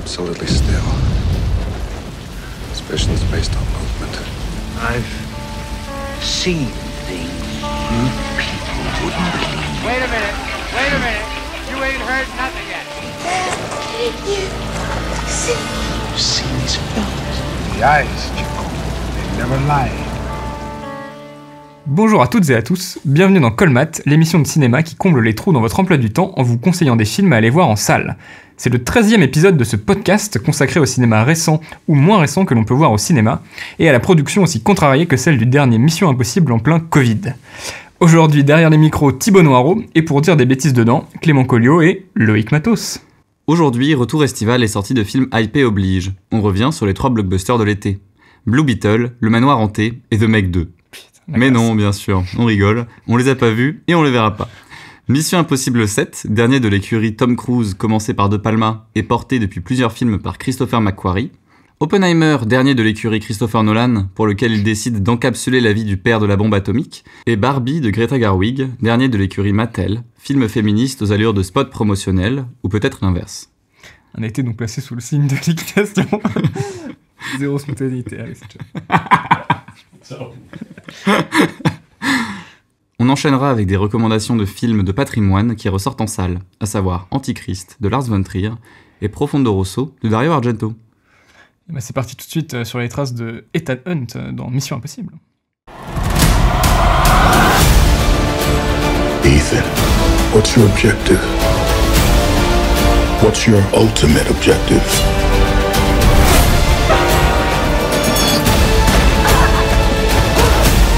absolutely still. Suspicions based on movement. I've seen things you people wouldn't believe. Wait a minute. You ain't heard nothing yet. I've seen these films. The eyes, Chico. They never lie. Bonjour à toutes et à tous, bienvenue dans Colmat, l'émission de cinéma qui comble les trous dans votre emploi du temps en vous conseillant des films à aller voir en salle. C'est le 13e épisode de ce podcast consacré au cinéma récent ou moins récent que l'on peut voir au cinéma, et à la production aussi contrariée que celle du dernier Mission Impossible en plein Covid. Aujourd'hui, derrière les micros, Thibaut Noireau, et pour dire des bêtises dedans, Clément Colliot et Loïc Matos. Aujourd'hui, retour estival et sortie de films hypés oblige. On revient sur les 3 blockbusters de l'été. Blue Beetle, Le Manoir Hanté et The Meg 2. Mais non, bien sûr, on rigole, on les a pas vus et on les verra pas. Mission Impossible 7, dernier de l'écurie Tom Cruise, commencé par De Palma et porté depuis plusieurs films par Christopher McQuarrie. Oppenheimer, dernier de l'écurie Christopher Nolan, pour lequel il décide d'encapsuler la vie du père de la bombe atomique. Et Barbie de Greta Gerwig, dernier de l'écurie Mattel, film féministe aux allures de spot promotionnel, ou peut-être l'inverse. On a été donc placé sous le signe de liquidation. Zéro spontanéité, allez, c'est ciao. On enchaînera avec des recommandations de films de patrimoine qui ressortent en salle, à savoir Antichrist de Lars von Trier et Profondo Rosso de Dario Argento. Bah c'est parti tout de suite sur les traces de Ethan Hunt dans Mission Impossible. Ethan, what's your objective? What's your ultimate objective?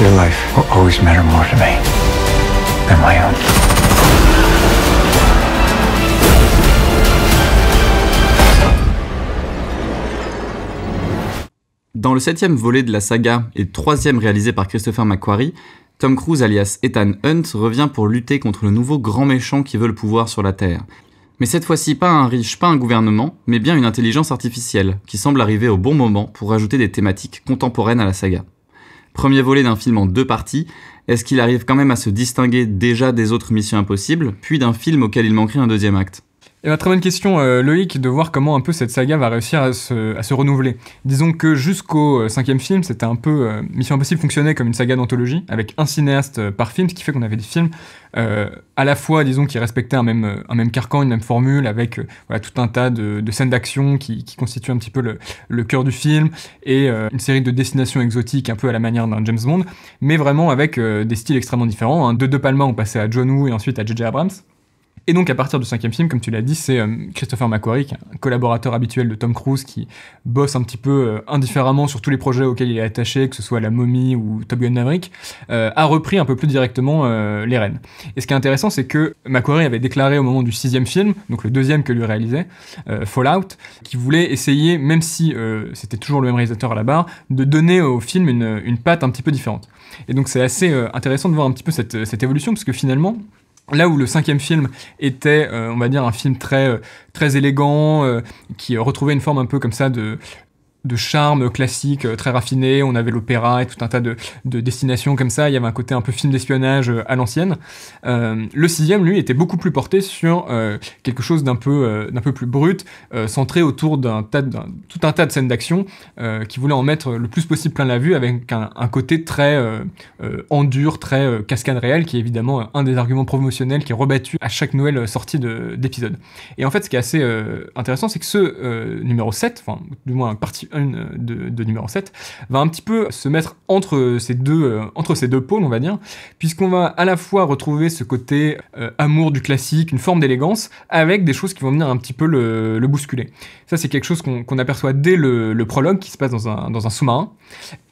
Your life will always matter more to me than my own. Dans le 7e volet de la saga et 3e réalisé par Christopher McQuarrie, Tom Cruise alias Ethan Hunt revient pour lutter contre le nouveau grand méchant qui veut le pouvoir sur la Terre. Mais cette fois-ci pas un riche, pas un gouvernement, mais bien une intelligence artificielle, qui semble arriver au bon moment pour ajouter des thématiques contemporaines à la saga. Premier volet d'un film en 2 parties, est-ce qu'il arrive quand même à se distinguer déjà des autres Missions Impossibles, puis d'un film auquel il manquerait un 2e acte ? Et bah, très bonne question Loïc, de voir comment un peu cette saga va réussir à se renouveler. Disons que jusqu'au 5e film, c'était un peu... Mission Impossible fonctionnait comme une saga d'anthologie, avec un cinéaste par film, ce qui fait qu'on avait des films à la fois, disons, qui respectaient un même carcan, une même formule, avec voilà, tout un tas de scènes d'action qui constituent un petit peu le cœur du film, et une série de destinations exotiques un peu à la manière d'un James Bond, mais vraiment avec des styles extrêmement différents. Hein. De Palma, on passait à John Woo et ensuite à J.J. Abrams. Et donc à partir du 5e film, comme tu l'as dit, c'est Christopher McQuarrie, qui est un collaborateur habituel de Tom Cruise, qui bosse un petit peu indifféremment sur tous les projets auxquels il est attaché, que ce soit La Momie ou Top Gun Maverick, a repris un peu plus directement les rênes. Et ce qui est intéressant, c'est que McQuarrie avait déclaré au moment du 6e film, donc le 2e que lui réalisait, Fallout, qu'il voulait essayer, même si c'était toujours le même réalisateur à la barre, de donner au film une patte un petit peu différente. Et donc c'est assez intéressant de voir un petit peu cette évolution, parce que finalement, là où le 5e film était, on va dire, un film très élégant, qui retrouvait une forme un peu comme ça de charme classique, très raffiné, on avait l'opéra et tout un tas de destinations comme ça, il y avait un côté un peu film d'espionnage à l'ancienne. Le 6e, lui, était beaucoup plus porté sur quelque chose d'un peu plus brut, centré autour tout un tas de scènes d'action, qui voulait en mettre le plus possible plein la vue, avec un côté très en dur, très cascade réelle, qui est évidemment un des arguments promotionnels qui est rebattu à chaque nouvelle sortie d'épisode. Et en fait, ce qui est assez intéressant, c'est que ce numéro 7, enfin, du moins partie 1 de numéro 7, va un petit peu se mettre entre ces deux pôles, on va dire, puisqu'on va à la fois retrouver ce côté amour du classique, une forme d'élégance, avec des choses qui vont venir un petit peu le bousculer. Ça, c'est quelque chose qu'on aperçoit dès le prologue, qui se passe dans un sous-marin,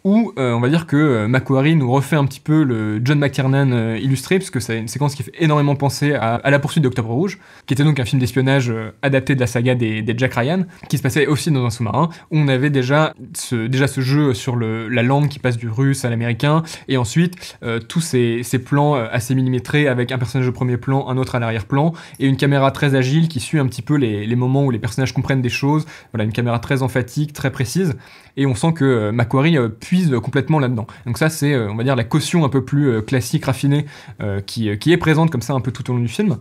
où on va dire que McQuarrie nous refait un petit peu le John McTiernan illustré, puisque c'est une séquence qui fait énormément penser à La Poursuite d'Octobre Rouge, qui était donc un film d'espionnage adapté de la saga des Jack Ryan, qui se passait aussi dans un sous-marin, où on avait déjà ce jeu sur la langue qui passe du russe à l'américain, et ensuite tous ces plans assez millimétrés, avec un personnage au premier plan, un autre à l'arrière-plan, et une caméra très agile qui suit un petit peu les moments où les personnages comprennent des choses. Voilà, une caméra très emphatique, très précise, et on sent que McQuarrie puise complètement là-dedans. Donc ça, c'est, on va dire, la caution un peu plus classique, raffinée, qui est présente comme ça un peu tout au long du film.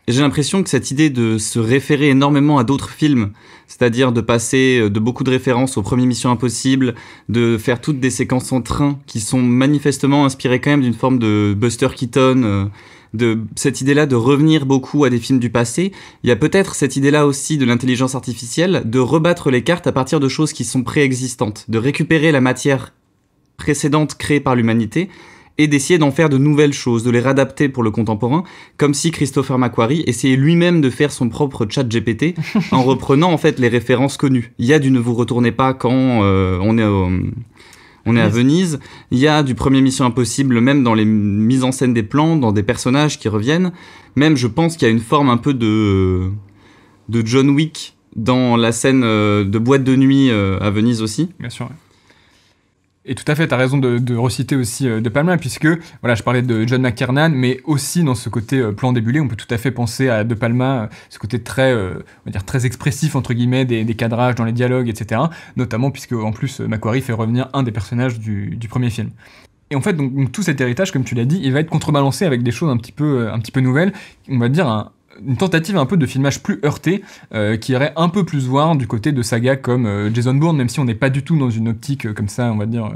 Et j'ai l'impression que cette idée de se référer énormément à d'autres films, c'est-à-dire de passer de beaucoup de références aux premières Missions Impossibles, de faire toutes des séquences en train qui sont manifestement inspirées quand même d'une forme de Buster Keaton, de cette idée-là de revenir beaucoup à des films du passé. Il y a peut-être cette idée-là aussi de l'intelligence artificielle, de rebattre les cartes à partir de choses qui sont préexistantes, de récupérer la matière précédente créée par l'humanité et d'essayer d'en faire de nouvelles choses, de les réadapter pour le contemporain, comme si Christopher McQuarrie essayait lui-même de faire son propre chat GPT en reprenant en fait les références connues. Il y a du Ne vous retournez pas quand on est à Venise, il y a du premier Mission Impossible, même dans les mises en scène des plans, dans des personnages qui reviennent. Même, je pense qu'il y a une forme un peu de John Wick dans la scène de boîte de nuit à Venise aussi. Bien sûr, ouais. Et tout à fait, tu as raison de reciter aussi De Palma, puisque voilà, je parlais de John McTiernan, mais aussi dans ce côté plan débulé, on peut tout à fait penser à De Palma, ce côté très, on va dire, très expressif, entre guillemets, des cadrages dans les dialogues, etc. Notamment puisque, en plus, McQuarrie fait revenir un des personnages du premier film. Et en fait, donc tout cet héritage, comme tu l'as dit, il va être contrebalancé avec des choses un petit peu nouvelles, on va dire une tentative un peu de filmage plus heurté, qui irait un peu plus voir du côté de sagas comme Jason Bourne, même si on n'est pas du tout dans une optique comme ça, on va dire,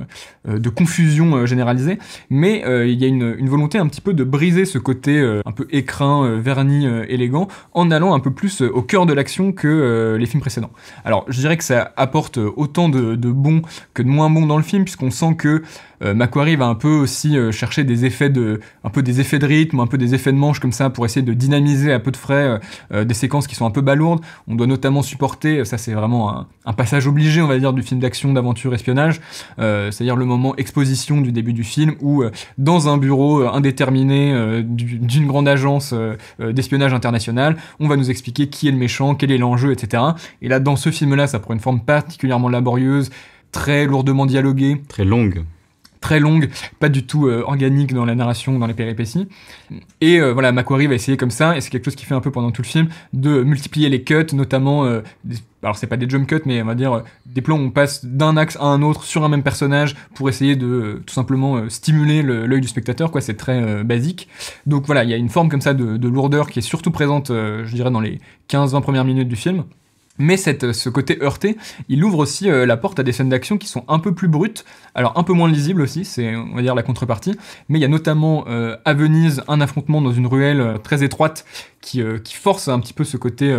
de confusion généralisée, mais il y a une volonté un petit peu de briser ce côté un peu écrin, verni, élégant, en allant un peu plus au cœur de l'action que les films précédents. Alors, je dirais que ça apporte autant de bons que de moins bons dans le film, puisqu'on sent que McQuarrie va un peu aussi chercher des effets de rythme, un peu des effets de manche comme ça pour essayer de dynamiser à peu de frais des séquences qui sont un peu balourdes. On doit notamment supporter, ça c'est vraiment un passage obligé, on va dire, du film d'action, d'aventure, espionnage, c'est-à-dire le moment exposition du début du film où dans un bureau indéterminé d'une grande agence d'espionnage international, on va nous expliquer qui est le méchant, quel est l'enjeu, etc. Et là, dans ce film-là, ça prend une forme particulièrement laborieuse, très lourdement dialoguée. Très longue, pas du tout organique dans la narration, dans les péripéties. Et voilà, McQuarrie va essayer comme ça, et c'est quelque chose qu'il fait un peu pendant tout le film, de multiplier les cuts, notamment, alors c'est pas des jump cuts, mais on va dire des plans où on passe d'un axe à un autre sur un même personnage pour essayer de tout simplement stimuler l'œil du spectateur, quoi. C'est très basique. Donc voilà, il y a une forme comme ça de lourdeur qui est surtout présente, je dirais, dans les 15-20 premières minutes du film. Mais ce côté heurté, il ouvre aussi la porte à des scènes d'action qui sont un peu plus brutes, alors un peu moins lisibles aussi, c'est, on va dire, la contrepartie, mais il y a notamment à Venise un affrontement dans une ruelle très étroite qui force un petit peu ce côté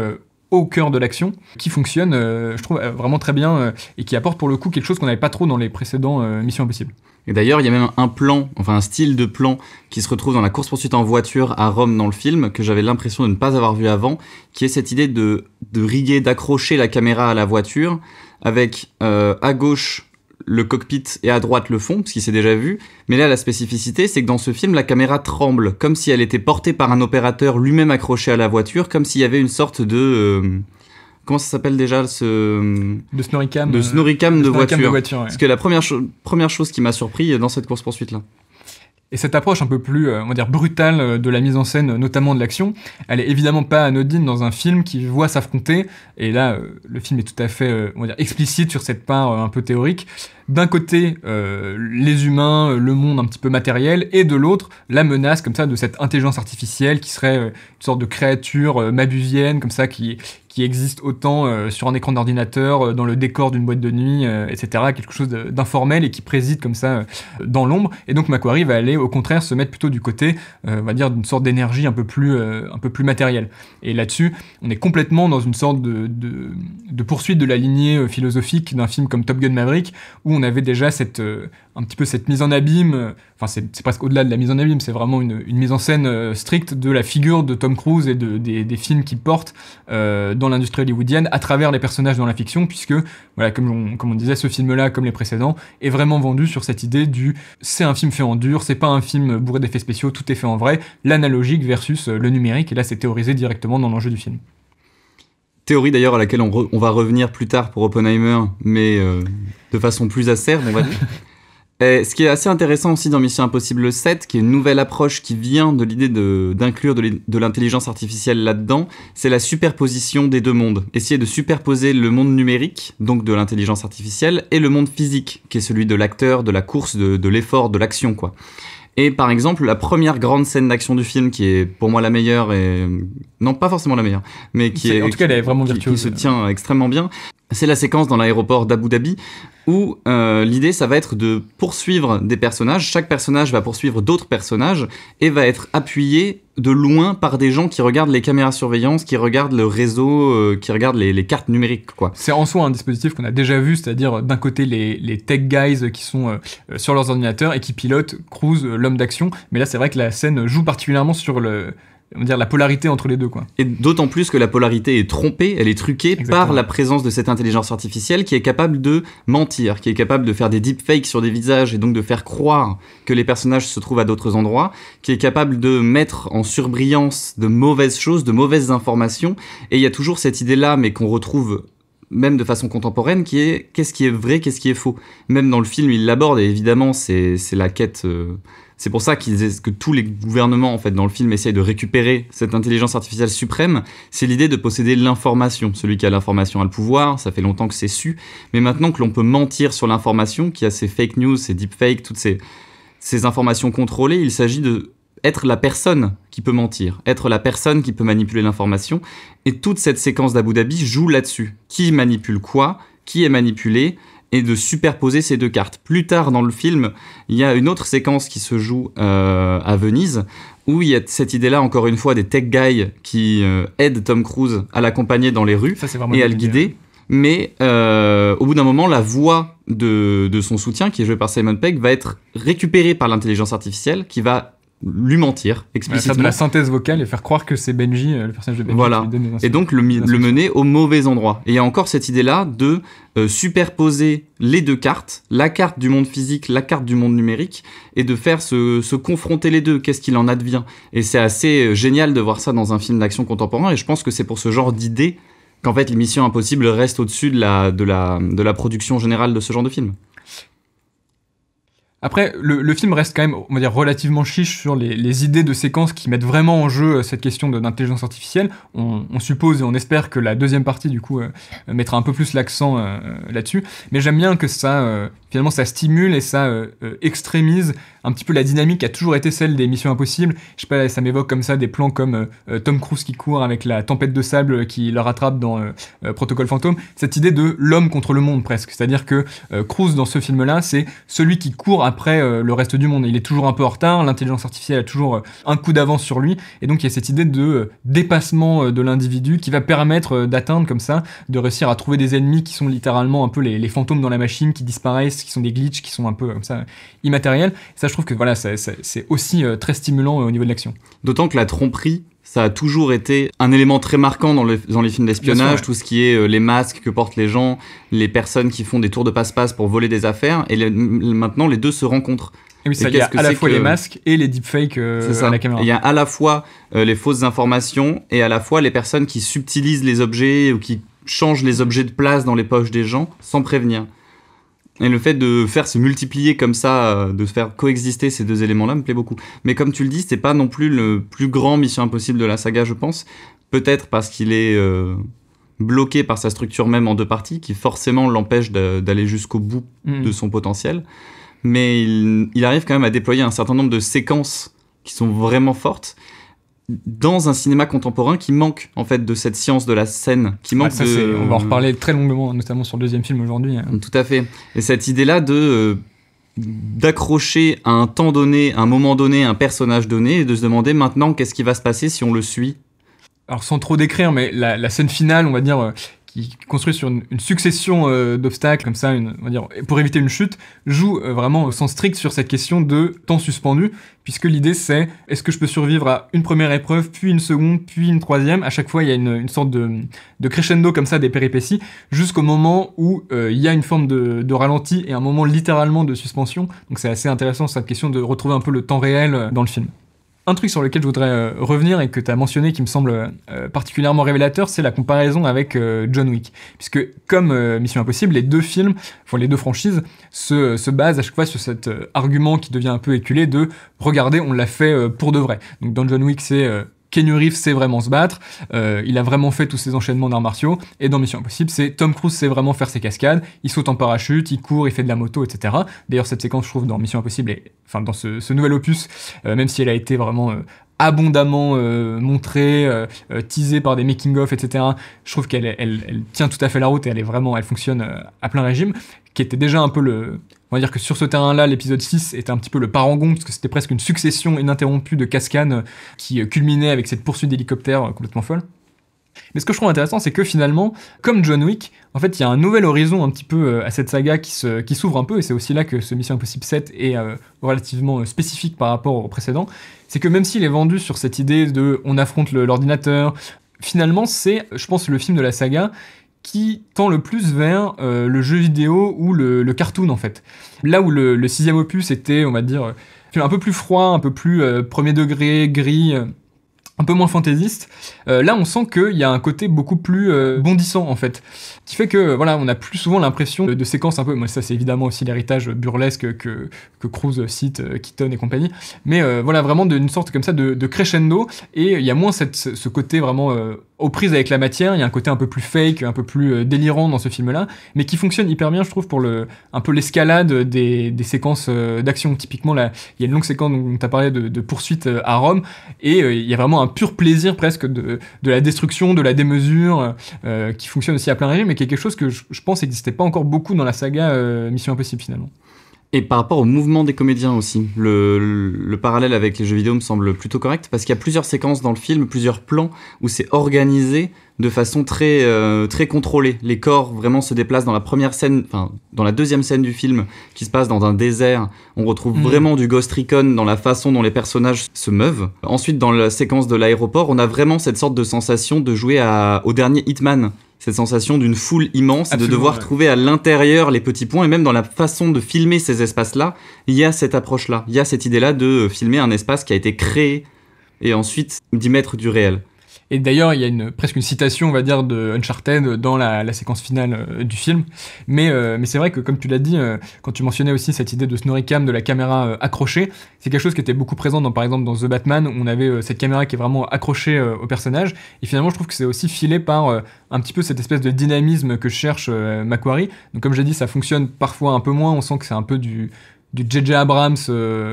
au cœur de l'action, qui fonctionne, je trouve, vraiment très bien, et qui apporte pour le coup quelque chose qu'on n'avait pas trop dans les précédents Missions Impossibles. Et d'ailleurs, il y a même un style de plan qui se retrouve dans la course-poursuite en voiture à Rome dans le film, que j'avais l'impression de ne pas avoir vu avant, qui est cette idée de riguer, d'accrocher la caméra à la voiture, avec à gauche le cockpit et à droite le fond, ce qui s'est déjà vu. Mais là, la spécificité, c'est que dans ce film, la caméra tremble, comme si elle était portée par un opérateur lui-même accroché à la voiture, comme s'il y avait une sorte de... comment ça s'appelle déjà de snorricam de voiture. Ouais. Parce que la première chose qui m'a surpris dans cette course-poursuite-là. Et cette approche un peu plus, on va dire, brutale de la mise en scène, notamment de l'action, elle est évidemment pas anodine dans un film qui voit s'affronter, et là, le film est tout à fait, on va dire, explicite sur cette part un peu théorique. D'un côté, les humains, le monde un petit peu matériel, et de l'autre, la menace, comme ça, de cette intelligence artificielle qui serait une sorte de créature mabusienne, comme ça, qui existe autant sur un écran d'ordinateur, dans le décor d'une boîte de nuit, etc. Quelque chose d'informel et qui préside comme ça dans l'ombre. Et donc McQuarrie va aller au contraire se mettre plutôt du côté, on va dire, d'une sorte d'énergie un peu plus matérielle. Et là-dessus, on est complètement dans une sorte de poursuite de la lignée philosophique d'un film comme Top Gun Maverick, où on avait déjà un petit peu cette mise en abîme, enfin c'est presque au-delà de la mise en abîme, c'est vraiment une mise en scène stricte de la figure de Tom Cruise et des films qu'il porte dans l'industrie hollywoodienne à travers les personnages dans la fiction, puisque voilà, comme on disait, ce film-là, comme les précédents, est vraiment vendu sur cette idée c'est un film fait en dur, c'est pas un film bourré d'effets spéciaux, tout est fait en vrai, l'analogique versus le numérique, et là c'est théorisé directement dans l'enjeu du film. Théorie d'ailleurs à laquelle on va revenir plus tard pour Oppenheimer, mais de façon plus acerbe, on va dire. Et ce qui est assez intéressant aussi dans Mission Impossible 7, qui est une nouvelle approche qui vient de l'idée d'inclure de l'intelligence artificielle là-dedans, c'est la superposition des deux mondes. Essayer de superposer le monde numérique, donc de l'intelligence artificielle, et le monde physique, qui est celui de l'acteur, de la course, de l'effort, de l'action, quoi. Et par exemple, la première grande scène d'action du film, qui est pour moi la meilleure, et non pas forcément la meilleure, mais En tout cas, elle est vraiment qui virtuose. se tient extrêmement bien, c'est la séquence dans l'aéroport d'Abu Dhabi, où l'idée, ça va être de poursuivre des personnages. Chaque personnage va poursuivre d'autres personnages et va être appuyé de loin par des gens qui regardent les caméras de surveillance, qui regardent le réseau, qui regardent les cartes numériques, quoi. C'est en soi un dispositif qu'on a déjà vu, c'est-à-dire d'un côté les tech guys qui sont sur leurs ordinateurs et qui pilotent Cruise, l'homme d'action. Mais là, c'est vrai que la scène joue particulièrement sur on va dire la polarité entre les deux, quoi. Et d'autant plus que la polarité est trompée, elle est truquée. Exactement. Par la présence de cette intelligence artificielle qui est capable de mentir, qui est capable de faire des deepfakes sur des visages et donc de faire croire que les personnages se trouvent à d'autres endroits, qui est capable de mettre en surbrillance de mauvaises choses, de mauvaises informations. Et il y a toujours cette idée-là, mais qu'on retrouve même de façon contemporaine, qui est qu'est-ce qui est vrai, qu'est-ce qui est faux. Même dans le film, il l'aborde, et évidemment, c'est la quête... C'est pour ça que tous les gouvernements, en fait, dans le film, essayent de récupérer cette intelligence artificielle suprême. C'est l'idée de posséder l'information. Celui qui a l'information a le pouvoir, ça fait longtemps que c'est su. Mais maintenant que l'on peut mentir sur l'information, qu'il y a ces fake news, ces deepfakes, toutes ces informations contrôlées, il s'agit de être la personne qui peut mentir, être la personne qui peut manipuler l'information. Et toute cette séquence d'Abu Dhabi joue là-dessus. Qui manipule quoi ? Qui est manipulé ? Et de superposer ces deux cartes. Plus tard dans le film, il y a une autre séquence qui se joue à Venise, où il y a cette idée-là, encore une fois, des tech guys qui aident Tom Cruise à l'accompagner dans les rues et à le guider. Mais au bout d'un moment, la voix de son soutien, qui est jouée par Simon Pegg, va être récupérée par l'intelligence artificielle, qui va lui mentir explicitement. Faire de la synthèse vocale et faire croire que c'est Benji, le personnage de Benji. Voilà. Et donc le mener au mauvais endroit. Et il y a encore cette idée-là de superposer les deux cartes, la carte du monde physique, la carte du monde numérique, et de faire se confronter les deux. Qu'est-ce qu'il en advient ? Et c'est assez génial de voir ça dans un film d'action contemporain. Et je pense que c'est pour ce genre d'idée qu'en fait, Mission Impossible reste au-dessus de la production générale de ce genre de film. Après, le film reste quand même, on va dire, relativement chiche sur les idées de séquences qui mettent vraiment en jeu cette question d'intelligence artificielle. On suppose et on espère que la deuxième partie, du coup, mettra un peu plus l'accent là-dessus. Mais j'aime bien que ça, finalement, ça stimule et ça extrémise un petit peu la dynamique qui a toujours été celle des Missions Impossibles. Je sais pas, ça m'évoque comme ça des plans comme Tom Cruise qui court avec la tempête de sable qui le rattrape dans Protocole Fantôme. Cette idée de l'homme contre le monde, presque. C'est-à-dire que Cruise, dans ce film-là, c'est celui qui court après le reste du monde. Il est toujours un peu en retard, l'intelligence artificielle a toujours un coup d'avance sur lui, et donc il y a cette idée de dépassement de l'individu qui va permettre d'atteindre comme ça, de réussir à trouver des ennemis qui sont littéralement un peu les fantômes dans la machine, qui disparaissent, qui sont des glitches, qui sont un peu comme ça immatériels. Ça, je trouve que voilà, c'est aussi très stimulant au niveau de l'action. D'autant que la tromperie, ça a toujours été un élément très marquant dans les films d'espionnage, tout ce qui est les masques que portent les gens, les personnes qui font des tours de passe-passe pour voler des affaires, et maintenant les deux se rencontrent. Et oui, il y a à la fois les masques et les deepfakes à la caméra. Il y a à la fois les fausses informations et à la fois les personnes qui subtilisent les objets ou qui changent les objets de place dans les poches des gens sans prévenir. Et le fait de faire se multiplier comme ça, de faire coexister ces deux éléments-là me plaît beaucoup. Mais comme tu le dis, c'est pas non plus le plus grand Mission Impossible de la saga, je pense. Peut-être parce qu'il est bloqué par sa structure même en deux parties, qui forcément l'empêche d'aller jusqu'au bout de son potentiel. Mais il arrive quand même à déployer un certain nombre de séquences qui sont vraiment fortes dans un cinéma contemporain qui manque en fait de cette science de la scène, qui manque on va en reparler très longuement, notamment sur le deuxième film aujourd'hui. Tout à fait. Et cette idée-là d'accrocher à un temps donné, à un moment donné, un personnage donné, et de se demander maintenant qu'est-ce qui va se passer si on le suit. Alors sans trop décrire, mais la scène finale, on va dire, qui construit sur une succession d'obstacles, comme ça, on va dire, pour éviter une chute, joue vraiment au sens strict sur cette question de temps suspendu, puisque l'idée c'est, est-ce que je peux survivre à une première épreuve, puis une seconde, puis une troisième. À chaque fois, il y a une sorte de crescendo comme ça, des péripéties, jusqu'au moment où il y a une forme de ralenti et un moment littéralement de suspension. Donc c'est assez intéressant, cette question de retrouver un peu le temps réel dans le film. Un truc sur lequel je voudrais revenir et que tu as mentionné qui me semble particulièrement révélateur, c'est la comparaison avec John Wick. Puisque comme Mission Impossible, les deux films, enfin les deux franchises, se basent à chaque fois sur cet argument qui devient un peu éculé de « regardez, on l'a fait pour de vrai ». Donc dans John Wick, c'est Keanu Reeves sait vraiment se battre, il a vraiment fait tous ses enchaînements d'arts martiaux, et dans Mission Impossible, c'est Tom Cruise sait vraiment faire ses cascades, il saute en parachute, il court, il fait de la moto, etc. D'ailleurs, cette séquence, je trouve, dans Mission Impossible, enfin dans ce nouvel opus, même si elle a été vraiment abondamment montrée, teasée par des making-of, etc., je trouve qu'elle tient tout à fait la route et elle fonctionne à plein régime, qui était déjà un peu on va dire que sur ce terrain-là, l'épisode 6 était un petit peu le parangon, parce que c'était presque une succession ininterrompue de cascades qui culminait avec cette poursuite d'hélicoptère complètement folle. Mais ce que je trouve intéressant, c'est que finalement, comme John Wick, en fait, il y a un nouvel horizon un petit peu à cette saga qui s'ouvre un peu, et c'est aussi là que ce Mission Impossible 7 est relativement spécifique par rapport au précédent. C'est que même s'il est vendu sur cette idée de on affronte l'ordinateur, finalement, c'est, je pense, le film de la saga qui tend le plus vers le jeu vidéo ou le cartoon, en fait. Là où le 6e opus était, on va dire, un peu plus froid, un peu plus premier degré, gris, un peu moins fantaisiste, là on sent qu'il y a un côté beaucoup plus bondissant en fait, qui fait que voilà, on a plus souvent l'impression de séquences un peu, moi ça c'est évidemment aussi l'héritage burlesque que Cruise cite, Keaton et compagnie, mais voilà, vraiment d'une sorte comme ça de crescendo, et il y a moins ce côté vraiment aux prises avec la matière, il y a un côté un peu plus fake, un peu plus délirant dans ce film-là, mais qui fonctionne hyper bien, je trouve, pour un peu l'escalade des séquences d'action. Typiquement, là, il y a une longue séquence dont tu as parlé de poursuite à Rome, et il y a vraiment un pur plaisir presque de la destruction, de la démesure, qui fonctionne aussi à plein régime, mais qui est quelque chose que je pense n'existait pas encore beaucoup dans la saga Mission Impossible, finalement. Et par rapport au mouvement des comédiens aussi, le parallèle avec les jeux vidéo me semble plutôt correct, parce qu'il y a plusieurs séquences dans le film, plusieurs plans où c'est organisé de façon très contrôlée. Les corps vraiment se déplacent dans la première scène, enfin dans la deuxième scène du film qui se passe dans un désert. On retrouve vraiment du Ghost Recon dans la façon dont les personnages se meuvent. Ensuite, dans la séquence de l'aéroport, on a vraiment cette sorte de sensation de jouer au dernier Hitman. Cette sensation d'une foule immense, absolument, de devoir trouver à l'intérieur les petits points, et même dans la façon de filmer ces espaces-là, il y a cette approche-là, il y a cette idée-là de filmer un espace qui a été créé et ensuite d'y mettre du réel. Et d'ailleurs, il y a presque une citation, on va dire, de Uncharted dans la séquence finale du film. Mais c'est vrai que, comme tu l'as dit, quand tu mentionnais aussi cette idée de Snorricam, de la caméra accrochée, c'est quelque chose qui était beaucoup présent, par exemple, dans The Batman, où on avait cette caméra qui est vraiment accrochée au personnage. Et finalement, je trouve que c'est aussi filé par un petit peu cette espèce de dynamisme que cherche Macquarie. Donc, comme j'ai dit, ça fonctionne parfois un peu moins. On sent que c'est un peu du J.J. Abrams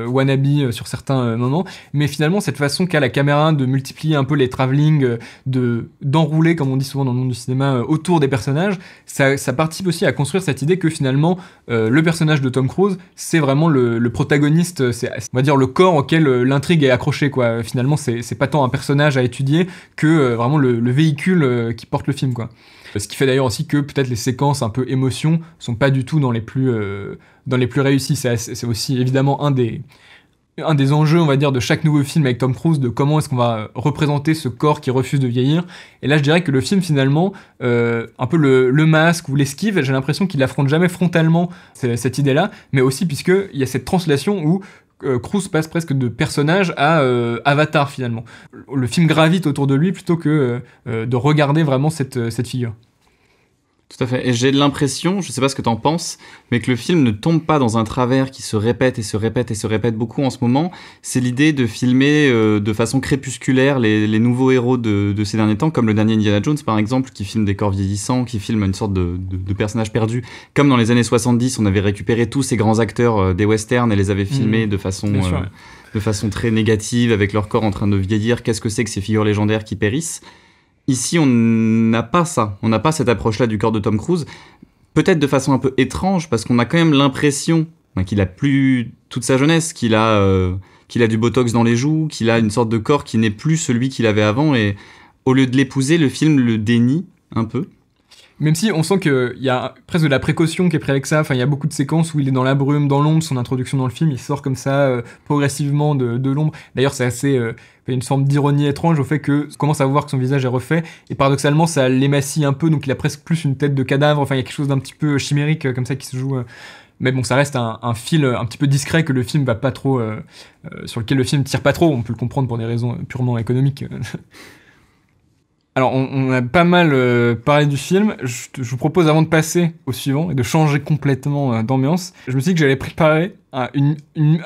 wannabe sur certains moments, mais finalement cette façon qu'a la caméra de multiplier un peu les travelling, d'enrouler, comme on dit souvent dans le monde du cinéma, autour des personnages, ça participe aussi à construire cette idée que finalement le personnage de Tom Cruise, c'est vraiment le protagoniste, c'est, on va dire, le corps auquel l'intrigue est accrochée, quoi. Finalement, c'est pas tant un personnage à étudier que vraiment le véhicule qui porte le film, quoi. Ce qui fait d'ailleurs aussi que peut-être les séquences un peu émotion sont pas du tout dans les plus réussis. C'est aussi évidemment un des enjeux, on va dire, de chaque nouveau film avec Tom Cruise, de comment est-ce qu'on va représenter ce corps qui refuse de vieillir. Et là, je dirais que le film, finalement, un peu le masque ou l'esquive, j'ai l'impression qu'il affronte jamais frontalement cette idée-là, mais aussi puisqu'il y a cette translation où Cruise passe presque de personnage à avatar, finalement. Le film gravite autour de lui plutôt que de regarder vraiment cette figure. Tout à fait. Et j'ai l'impression, je sais pas ce que t'en penses, mais que le film ne tombe pas dans un travers qui se répète et se répète et se répète beaucoup en ce moment. C'est l'idée de filmer de façon crépusculaire les nouveaux héros de ces derniers temps, comme le dernier Indiana Jones par exemple, qui filme des corps vieillissants, qui filme une sorte de personnage perdu. Comme dans les années 70, on avait récupéré tous ces grands acteurs des westerns et les avait filmés de façon très négative, avec leur corps en train de vieillir. Qu'est-ce que c'est que ces figures légendaires qui périssent ? Ici, on n'a pas ça. On n'a pas cette approche-là du corps de Tom Cruise. Peut-être de façon un peu étrange, parce qu'on a quand même l'impression qu'il a plus toute sa jeunesse, qu'il a du botox dans les joues, qu'il a une sorte de corps qui n'est plus celui qu'il avait avant. Et au lieu de l'épouser, le film le dénie un peu. Même si on sent qu'il y a presque de la précaution qui est prise avec ça, enfin il y a beaucoup de séquences où il est dans la brume, dans l'ombre, son introduction dans le film, il sort comme ça progressivement de l'ombre. D'ailleurs c'est assez une forme d'ironie étrange au fait que on commence à voir que son visage est refait, et paradoxalement ça l'émacie un peu, donc il a presque plus une tête de cadavre, enfin il y a quelque chose d'un petit peu chimérique comme ça qui se joue. Mais bon, ça reste un fil un petit peu discret que le film va pas trop, sur lequel le film tire pas trop, on peut le comprendre pour des raisons purement économiques. Alors, on a pas mal parlé du film. Je vous propose, avant de passer au suivant et de changer complètement d'ambiance, je me suis dit que j'allais préparer un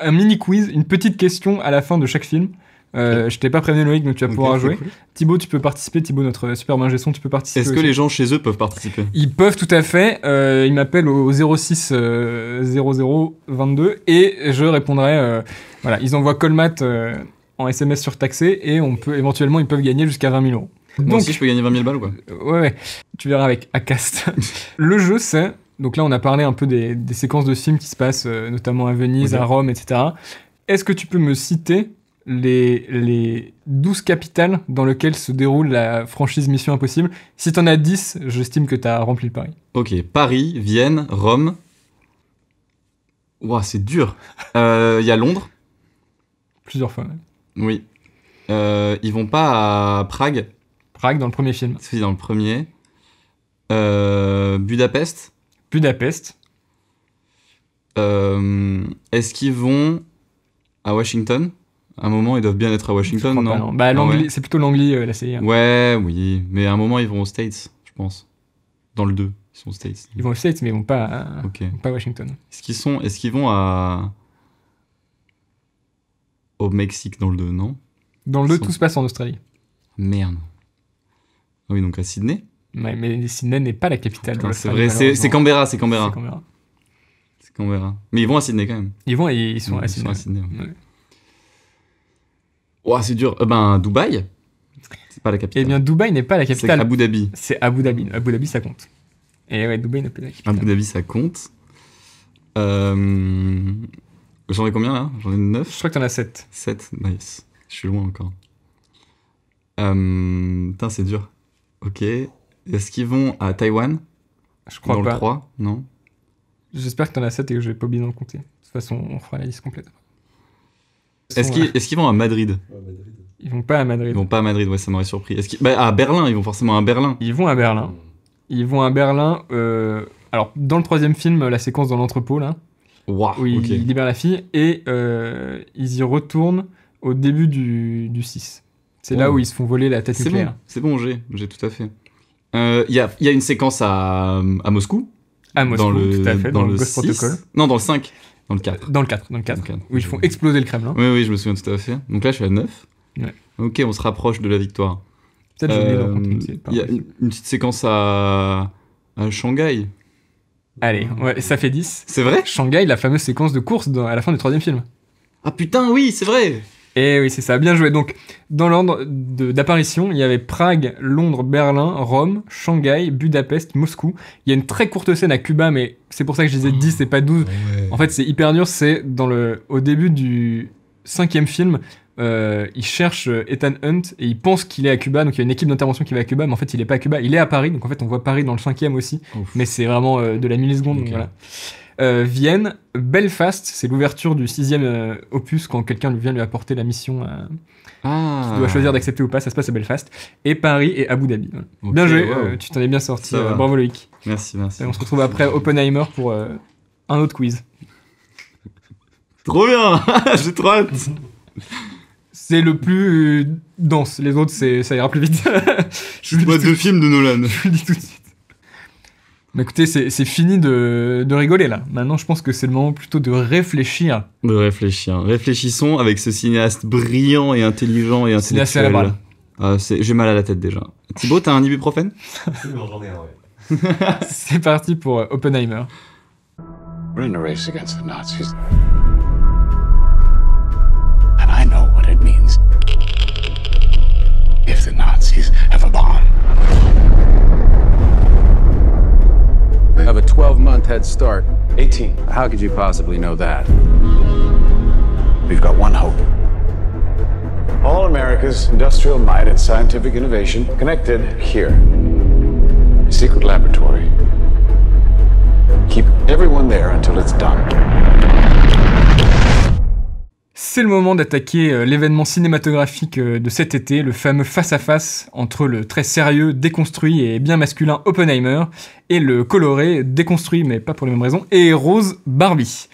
mini-quiz, une petite question à la fin de chaque film. Je t'ai pas prévenu Loïc, donc tu vas Ok, pouvoir c'est jouer. cool. Thibaut, tu peux participer. Thibaut, notre super ingé son, tu peux participer. Est-ce que aussi. les gens chez eux peuvent participer? Ils peuvent tout à fait. Ils m'appellent au 06 00 22 et je répondrai. Voilà, ils envoient Colmat en SMS surtaxé et éventuellement ils peuvent gagner jusqu'à 20 000 euros. Moi Donc, aussi, je peux gagner 20 000 balles ou quoi? ouais, tu verras avec Acast. Le jeu, c'est. Donc là, on a parlé un peu des séquences de films qui se passent notamment à Venise, Ok. à Rome, etc. Est-ce que tu peux me citer les 12 capitales dans lesquelles se déroule la franchise Mission Impossible? Si t'en as 10, j'estime que t'as rempli le pari. Ok, Paris, Vienne, Rome. Ouah, c'est dur. Il y a Londres. Plusieurs fois. Même. Oui. Ils vont pas à Prague. Prague dans le premier film. C'est dans le premier. Budapest. Budapest. Est-ce qu'ils vont à Washington? À un moment, ils doivent bien être à Washington, Je crois non? pas, Bah, Ah l'Anglie, ouais. c'est plutôt l'Anglie, la série. Ouais, oui. Mais à un moment, ils vont aux States, je pense. Dans le 2, ils sont aux States. Ils vont aux States, mais ils vont pas à, Ok. pas à Washington. Est-ce qu'ils vont au Mexique dans le 2, non? Dans le 2, Ils sont- tout se passe en Australie. Merde. Ah oui, donc à Sydney? Ouais, mais Sydney n'est pas la capitale de Putain, c'est l'Australie. vrai, c'est Canberra, c'est C'est Canberra. Canberra. C'est Canberra. Mais ils vont à Sydney quand même. Ils vont et ils sont à Ils Sydney. sont à Sydney. Ouais. Ouais. Ouah, c'est dur. Dubaï, c'est pas la capitale. Eh bien, Dubaï n'est pas la c'est capitale. Abu Dhabi. C'est Abu Dhabi. Abu Dhabi, ça compte. Et ouais, Dubaï n'est pas la capitale. Abu Dhabi, ça compte. J'en ai combien là? J'en ai 9? Je crois que t'en as 7. 7, nice. Je suis loin encore. Putain, c'est dur. Ok. Est-ce qu'ils vont à Taïwan? Je crois Dans pas. le 3? Non. J'espère que t'en as 7 et que je vais pas oublier d'en compter. De toute façon, on fera la liste complète. Est-ce qu'ils vont à Madrid? Ils vont pas à Madrid. Ils vont pas à Madrid, ouais, ça m'aurait surpris. À Berlin, ils vont forcément à Berlin. Ils vont à Berlin. Ils vont à Berlin. Alors, dans le troisième film, la séquence dans l'entrepôt, là, Waouh, où ils ok. libèrent la fille, et ils y retournent au début du 6. C'est là Oh. où ils se font voler la tête C'est nucléaire. bon, c'est bon, j'ai tout à fait. Il y a une séquence à Moscou. À Moscou, dans le, tout à fait, dans le Ghost 6. Protocol. Non, dans le 5. Dans le 4. Dans le 4, où ils font exploser le Kremlin. Oui, oui, je me souviens tout à fait. Donc là, je suis à 9. Ouais. Ok, on se rapproche de la victoire. Peut-être j'ai oublié d'en compter une, c'est pas Il y a impossible. une petite séquence à Shanghai. Allez, ouais, ça fait 10. C'est vrai? Shanghai, la fameuse séquence de course à la fin du troisième film. Ah putain, oui, c'est vrai! Et oui, c'est ça, bien joué. Donc, dans l'ordre d'apparition, il y avait Prague, Londres, Berlin, Rome, Shanghai, Budapest, Moscou. Il y a une très courte scène à Cuba, mais c'est pour ça que je disais 10 et pas 12. En fait, c'est hyper dur. C'est au début du 5e film, il cherche Ethan Hunt et il pense qu'il est à Cuba. Donc, il y a une équipe d'intervention qui va à Cuba, mais en fait, il est pas à Cuba. Il est à Paris. Donc, en fait, on voit Paris dans le 5e aussi. Ouf. Mais c'est vraiment de la milliseconde. Ok. Donc, voilà. Vienne, Belfast, c'est l'ouverture du 6e opus quand quelqu'un vient lui apporter la mission. Ah. Tu dois choisir d'accepter ou pas, ça se passe à Belfast. Et Paris et Abu Dhabi. Voilà. Ok, Bien joué, wow. tu t'en es bien sorti. Ça va. Bravo Loïc. Merci, merci. Et on se retrouve après Oppenheimer pour un autre quiz. Trop bien! J'ai trop hâte! C'est le plus dense, les autres ça ira plus vite. je vous le Moi, dis 2 films de Nolan. je vous le dis tout de suite. Mais écoutez, c'est fini de rigoler là. Maintenant, je pense que c'est le moment plutôt de réfléchir. De réfléchir. Réfléchissons avec ce cinéaste brillant et intelligent et Cinéaste intellectuel. cérébral. J'ai mal à la tête déjà. Thibaut, t'as un ibuprofène? J'en ai un, ouais. C'est parti pour Oppenheimer. We're in a race against the Nazis. And I know what it means if the Nazis have a bomb. I have a 12-month head start. 18. How could you possibly know that? We've got one hope. All America's industrial might and scientific innovation connected here. A secret laboratory. Keep everyone there until it's done. C'est le moment d'attaquer l'événement cinématographique de cet été, le fameux face-à-face entre le très sérieux, déconstruit et bien masculin Oppenheimer et le coloré, déconstruit mais pas pour les mêmes raisons, et rose Barbie.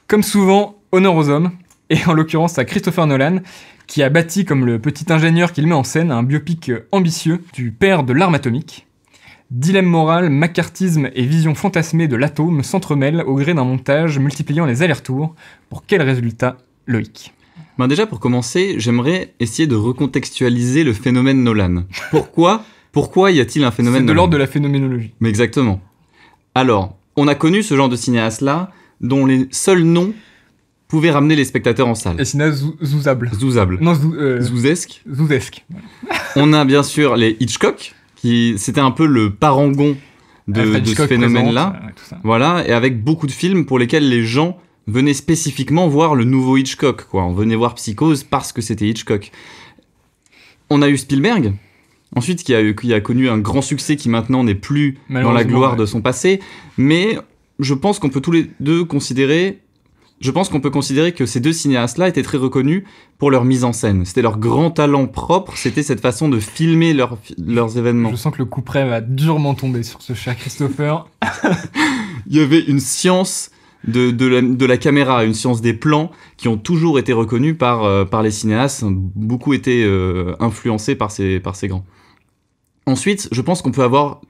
Comme souvent, honneur aux hommes, et en l'occurrence à Christopher Nolan, qui a bâti comme le petit ingénieur qu'il met en scène un biopic ambitieux du père de l'arme atomique. Dilemme moral, macartisme et vision fantasmée de l'atome s'entremêlent au gré d'un montage multipliant les allers-retours. Pour quel résultat, Loïc? Ben déjà, pour commencer, j'aimerais essayer de recontextualiser le phénomène Nolan. Pourquoi y a-t-il un phénomène C'est de Nolan l'ordre de la phénoménologie. Mais exactement. Alors, on a connu ce genre de cinéaste-là, dont les seuls noms pouvaient ramener les spectateurs en salle. Et sinon, zouzable. Zouzable. Non, Zouzesque. zouzesque. On a bien sûr les Hitchcock, qui c'était un peu le parangon de Alfred ce Hitchcock phénomène-là. présente, tout ça. Voilà, et avec beaucoup de films pour lesquels les gens venaient spécifiquement voir le nouveau Hitchcock, quoi. On venait voir Psychose parce que c'était Hitchcock. On a eu Spielberg, ensuite qui a connu un grand succès qui maintenant n'est plus dans la Malheureusement, gloire ouais. de son passé, mais je pense qu'on peut tous les deux considérer... Je pense qu'on peut considérer que ces deux cinéastes-là étaient très reconnus pour leur mise en scène. C'était leur grand talent propre, c'était cette façon de filmer leurs événements. Je sens que le coup près va durement tomber sur ce cher Christopher. Il y avait une science de la caméra, une science des plans qui ont toujours été reconnus par les cinéastes, beaucoup été influencés par ces grands. Ensuite, je pense qu'on peut avoir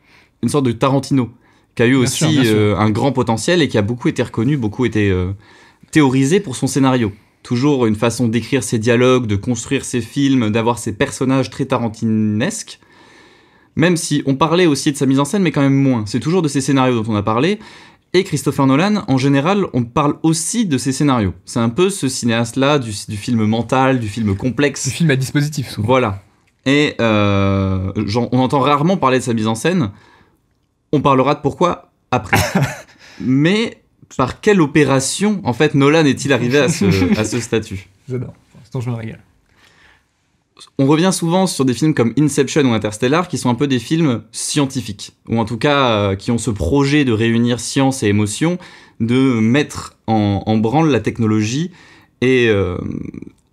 une sorte de Tarantino, qui a eu aussi bien sûr. un grand potentiel et qui a beaucoup été reconnu, beaucoup été théorisé pour son scénario. Toujours une façon d'écrire ses dialogues, de construire ses films, d'avoir ses personnages très tarantinesques. Même si on parlait aussi de sa mise en scène, mais quand même moins. C'est toujours de ses scénarios dont on a parlé. Et Christopher Nolan, en général, on parle aussi de ses scénarios. C'est un peu ce cinéaste-là du film mental, du film complexe. Le film à dispositif, souvent. Voilà. Et on entend rarement parler de sa mise en scène. On parlera de pourquoi après. Mais par quelle opération, en fait, Nolan est-il arrivé à ce statut ? J'adore. Pour l'instant, je me régale. On revient souvent sur des films comme Inception ou Interstellar, qui sont un peu des films scientifiques, ou en tout cas qui ont ce projet de réunir science et émotion, de mettre en branle la technologie, et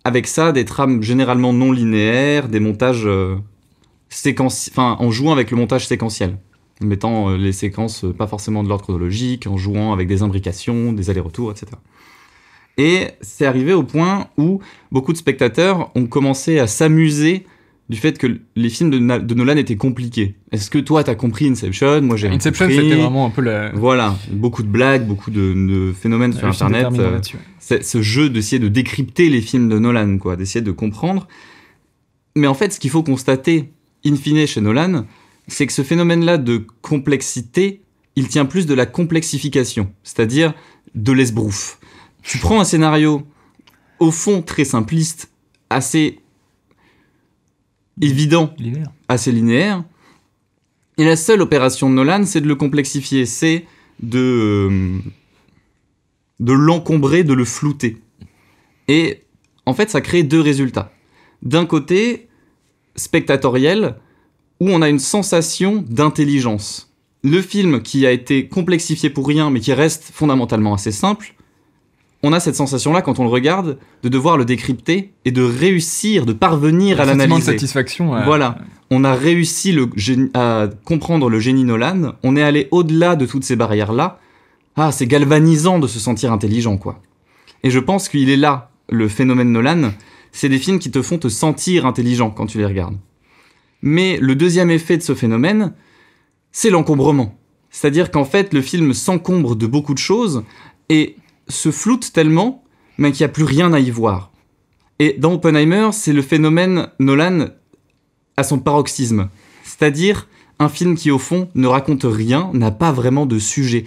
avec ça, des trames généralement non linéaires, des montages en jouant avec le montage séquentiel, en mettant les séquences pas forcément de l'ordre chronologique, en jouant avec des imbrications, des allers-retours, etc. Et c'est arrivé au point où beaucoup de spectateurs ont commencé à s'amuser du fait que les films de Nolan étaient compliqués. Est-ce que toi, t'as compris Inception ? Moi, j'ai rien Inception, compris. c'était vraiment un peu la... Voilà, beaucoup de blagues, beaucoup de phénomènes sur le film Internet. déterminant là-dessus, ouais. C'est ce jeu d'essayer de décrypter les films de Nolan, quoi, d'essayer de comprendre. Mais en fait, ce qu'il faut constater, in fine, chez Nolan, c'est que ce phénomène-là de complexité, il tient plus de la complexification, c'est-à-dire de l'esbrouf. Tu prends un scénario, au fond, très simpliste, assez évident, Linéaire. assez linéaire, et la seule opération de Nolan, c'est de le complexifier, c'est de l'encombrer, de le flouter. Et en fait, ça crée deux résultats. D'un côté, spectatoriel, où on a une sensation d'intelligence. Le film qui a été complexifié pour rien, mais qui reste fondamentalement assez simple, on a cette sensation-là, quand on le regarde, de devoir le décrypter et de réussir, de parvenir à Un sentiment de l'analyser. satisfaction. Voilà. On a réussi à comprendre le génie Nolan. On est allé au-delà de toutes ces barrières-là. Ah, c'est galvanisant de se sentir intelligent, quoi. Et je pense qu'il est là, le phénomène Nolan. C'est des films qui te font te sentir intelligent quand tu les regardes. Mais le deuxième effet de ce phénomène, c'est l'encombrement. C'est-à-dire qu'en fait, le film s'encombre de beaucoup de choses et se floute tellement, mais qu'il n'y a plus rien à y voir. Et dans Oppenheimer, c'est le phénomène Nolan à son paroxysme. C'est-à-dire un film qui, au fond, ne raconte rien, n'a pas vraiment de sujet.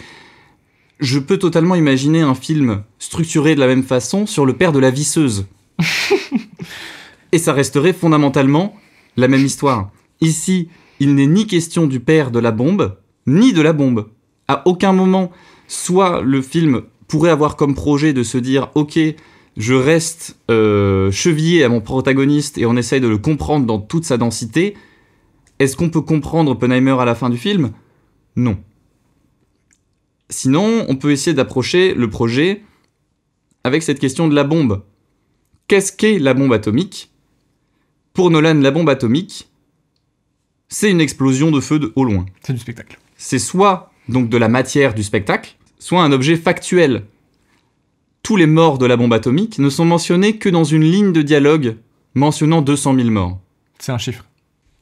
Je peux totalement imaginer un film structuré de la même façon sur le père de la visseuse. Et ça resterait fondamentalement la même histoire. Ici, il n'est ni question du père de la bombe, ni de la bombe. À aucun moment, soit le film pourrait avoir comme projet de se dire « Ok, je reste chevillé à mon protagoniste et on essaye de le comprendre dans toute sa densité », est-ce qu'on peut comprendre Oppenheimer à la fin du film ? Non. Sinon, on peut essayer d'approcher le projet avec cette question de la bombe. Qu'est-ce qu'est la bombe atomique ? Pour Nolan, la bombe atomique, c'est une explosion de feu au loin. C'est du spectacle. C'est soit donc de la matière du spectacle, soit un objet factuel. Tous les morts de la bombe atomique ne sont mentionnés que dans une ligne de dialogue mentionnant 200 000 morts. C'est un chiffre.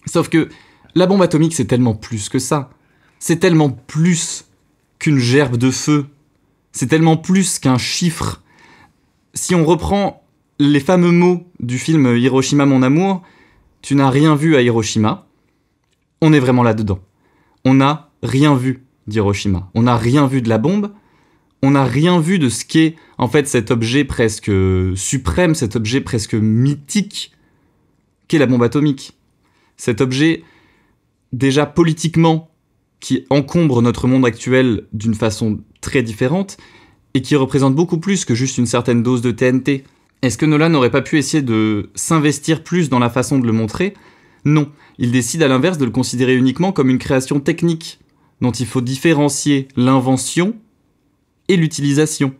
Sauf que la bombe atomique, c'est tellement plus que ça. C'est tellement plus qu'une gerbe de feu. C'est tellement plus qu'un chiffre. Si on reprend les fameux mots du film Hiroshima mon amour, tu n'as rien vu à Hiroshima, on est vraiment là-dedans. On n'a rien vu d'Hiroshima. On n'a rien vu de la bombe, on n'a rien vu de ce qu'est en fait cet objet presque suprême, cet objet presque mythique qu'est la bombe atomique. Cet objet déjà politiquement qui encombre notre monde actuel d'une façon très différente et qui représente beaucoup plus que juste une certaine dose de TNT. Est-ce que Nolan n'aurait pas pu essayer de s'investir plus dans la façon de le montrer ? Non, il décide à l'inverse de le considérer uniquement comme une création technique dont il faut différencier l'invention et l'utilisation.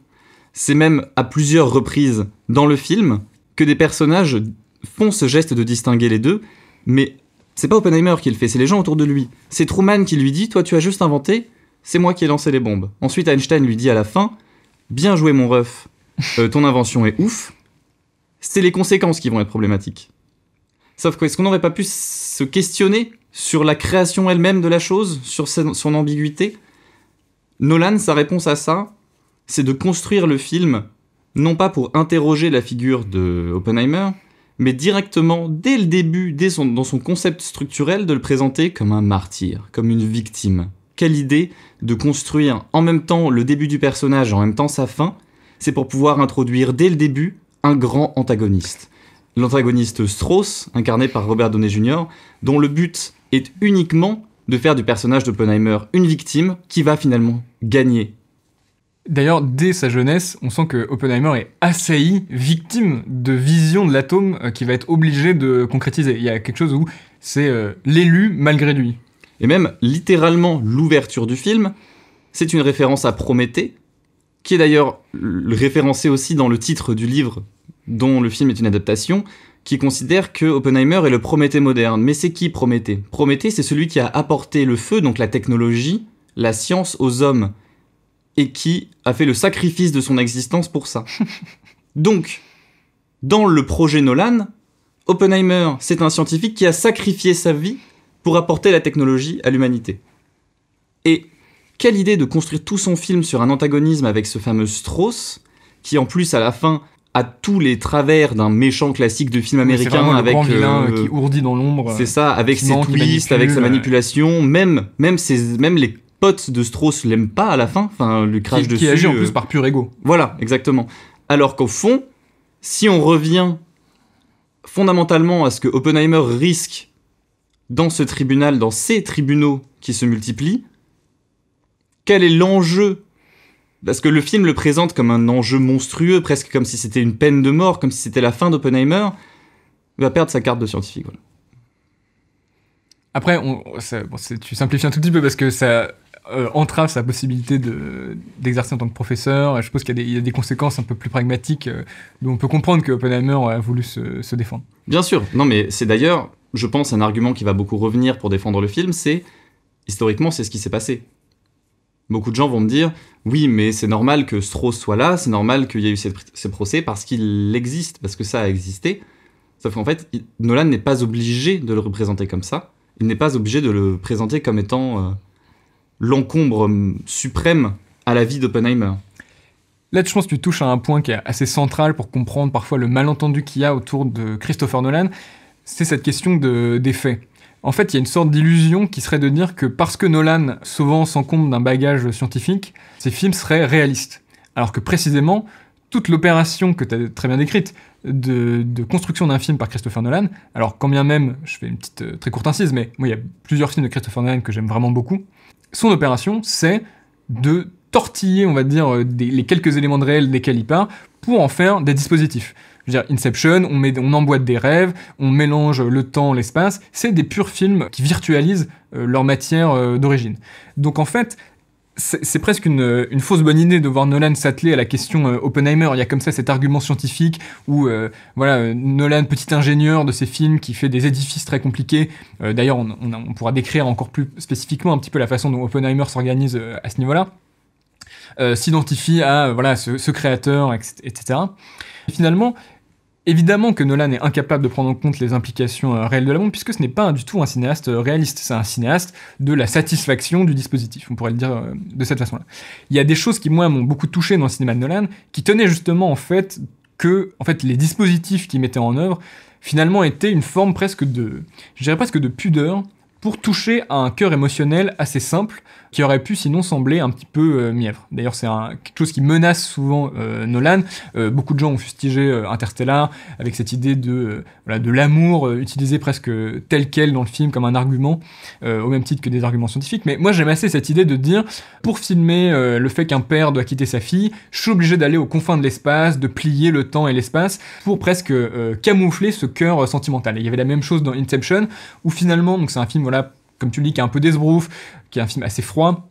C'est même à plusieurs reprises dans le film que des personnages font ce geste de distinguer les deux, mais c'est pas Oppenheimer qui le fait, c'est les gens autour de lui. C'est Truman qui lui dit « Toi, tu as juste inventé, c'est moi qui ai lancé les bombes ». Ensuite, Einstein lui dit à la fin « Bien joué, mon ref, ton invention est ouf ». C'est les conséquences qui vont être problématiques. Sauf que, est-ce qu'on n'aurait pas pu se questionner sur la création elle-même de la chose, sur son ambiguïté ? Nolan, sa réponse à ça, c'est de construire le film, non pas pour interroger la figure de Oppenheimer, mais directement, dès le début, dans son concept structurel, de le présenter comme un martyr, comme une victime. Quelle idée de construire en même temps le début du personnage, en même temps sa fin, c'est pour pouvoir introduire dès le début un grand antagoniste. L'antagoniste Strauss, incarné par Robert Downey Jr., dont le but est uniquement de faire du personnage d'Oppenheimer une victime qui va finalement gagner. D'ailleurs, dès sa jeunesse, on sent que Oppenheimer est assailli, victime de vision de l'atome qu'il va être obligé de concrétiser. Il y a quelque chose où c'est l'élu malgré lui. Et même, littéralement, l'ouverture du film, c'est une référence à Prométhée, qui est d'ailleurs référencé aussi dans le titre du livre dont le film est une adaptation, qui considère que Oppenheimer est le Prométhée moderne. Mais c'est qui Prométhée ? Prométhée, c'est celui qui a apporté le feu, donc la technologie, la science aux hommes, et qui a fait le sacrifice de son existence pour ça. Donc, dans le projet Nolan, Oppenheimer, c'est un scientifique qui a sacrifié sa vie pour apporter la technologie à l'humanité. Et quelle idée de construire tout son film sur un antagonisme avec ce fameux Strauss, qui en plus à la fin a tous les travers d'un méchant classique de film américain, c'est avec le grand vilain qui ourdit dans l'ombre. C'est ça, avec ses twists, avec sa manipulation, même les potes de Strauss l'aiment pas à la fin, enfin lui crachent dessus. Qui agit en plus par pur ego. Voilà, exactement. Alors qu'au fond, si on revient fondamentalement à ce que Oppenheimer risque dans ce tribunal, dans ces tribunaux qui se multiplient, quel est l'enjeu ? Parce que le film le présente comme un enjeu monstrueux, presque comme si c'était une peine de mort, comme si c'était la fin d'Oppenheimer, il va perdre sa carte de scientifique. Voilà. Après, tu simplifies un tout petit peu parce que ça entrave sa possibilité d'exercer en tant que professeur. Je suppose qu'il y a des conséquences un peu plus pragmatiques dont on peut comprendre que Oppenheimer a voulu se défendre. Bien sûr, non mais c'est d'ailleurs, je pense, un argument qui va beaucoup revenir pour défendre le film, c'est, historiquement, c'est ce qui s'est passé. Beaucoup de gens vont me dire, oui, mais c'est normal que Strauss soit là, c'est normal qu'il y ait eu ces procès parce qu'il existe, parce que ça a existé. Sauf qu'en fait, Nolan n'est pas obligé de le représenter comme ça. Il n'est pas obligé de le présenter comme étant l'encombre suprême à la vie d'Oppenheimer. Là, je pense que tu touches à un point qui est assez central pour comprendre parfois le malentendu qu'il y a autour de Christopher Nolan. C'est cette question des faits. En fait, il y a une sorte d'illusion qui serait de dire que parce que Nolan souvent s'encombre d'un bagage scientifique, ses films seraient réalistes. Alors que précisément, toute l'opération que tu as très bien décrite de construction d'un film par Christopher Nolan, alors quand bien même, je fais une petite très courte incise, mais moi il y a plusieurs films de Christopher Nolan que j'aime vraiment beaucoup, son opération c'est de tortiller, on va dire, les quelques éléments de réel desquels il part pour en faire des dispositifs. Je veux dire, Inception, on emboîte des rêves, on mélange le temps, l'espace, c'est des purs films qui virtualisent leur matière d'origine. Donc en fait, c'est presque une fausse bonne idée de voir Nolan s'atteler à la question Oppenheimer. Il y a comme ça cet argument scientifique où Nolan, petit ingénieur de ces films qui fait des édifices très compliqués. D'ailleurs, on pourra décrire encore plus spécifiquement un petit peu la façon dont Oppenheimer s'organise à ce niveau-là. S'identifie à ce créateur, etc. Et finalement, évidemment que Nolan est incapable de prendre en compte les implications réelles de la bombe, puisque ce n'est pas du tout un cinéaste réaliste, c'est un cinéaste de la satisfaction du dispositif, on pourrait le dire de cette façon-là. Il y a des choses qui, moi, m'ont beaucoup touché dans le cinéma de Nolan, qui tenaient justement, en fait, que en fait, les dispositifs qu'il mettait en œuvre finalement étaient une forme presque de pudeur pour toucher à un cœur émotionnel assez simple qui aurait pu sinon sembler un petit peu mièvre. D'ailleurs, c'est quelque chose qui menace souvent Nolan. Beaucoup de gens ont fustigé Interstellar avec cette idée de l'amour utilisé presque tel quel dans le film comme un argument, au même titre que des arguments scientifiques. Mais moi, j'aime assez cette idée de dire, pour filmer le fait qu'un père doit quitter sa fille, je suis obligé d'aller aux confins de l'espace, de plier le temps et l'espace pour presque camoufler ce cœur sentimental. Et il y avait la même chose dans Inception, où finalement, donc c'est un film, comme tu le dis, qui est un peu d'esbrouf, qui est un film assez froid,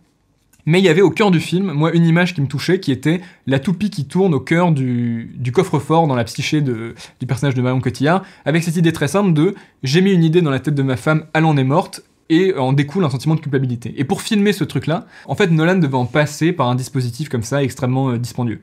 mais il y avait au cœur du film, moi, une image qui me touchait, qui était la toupie qui tourne au cœur du coffre-fort dans la psyché du personnage de Marion Cotillard, avec cette idée très simple de « j'ai mis une idée dans la tête de ma femme, elle en est morte », et en découle un sentiment de culpabilité. Et pour filmer ce truc-là, en fait, Nolan devait en passer par un dispositif comme ça, extrêmement dispendieux.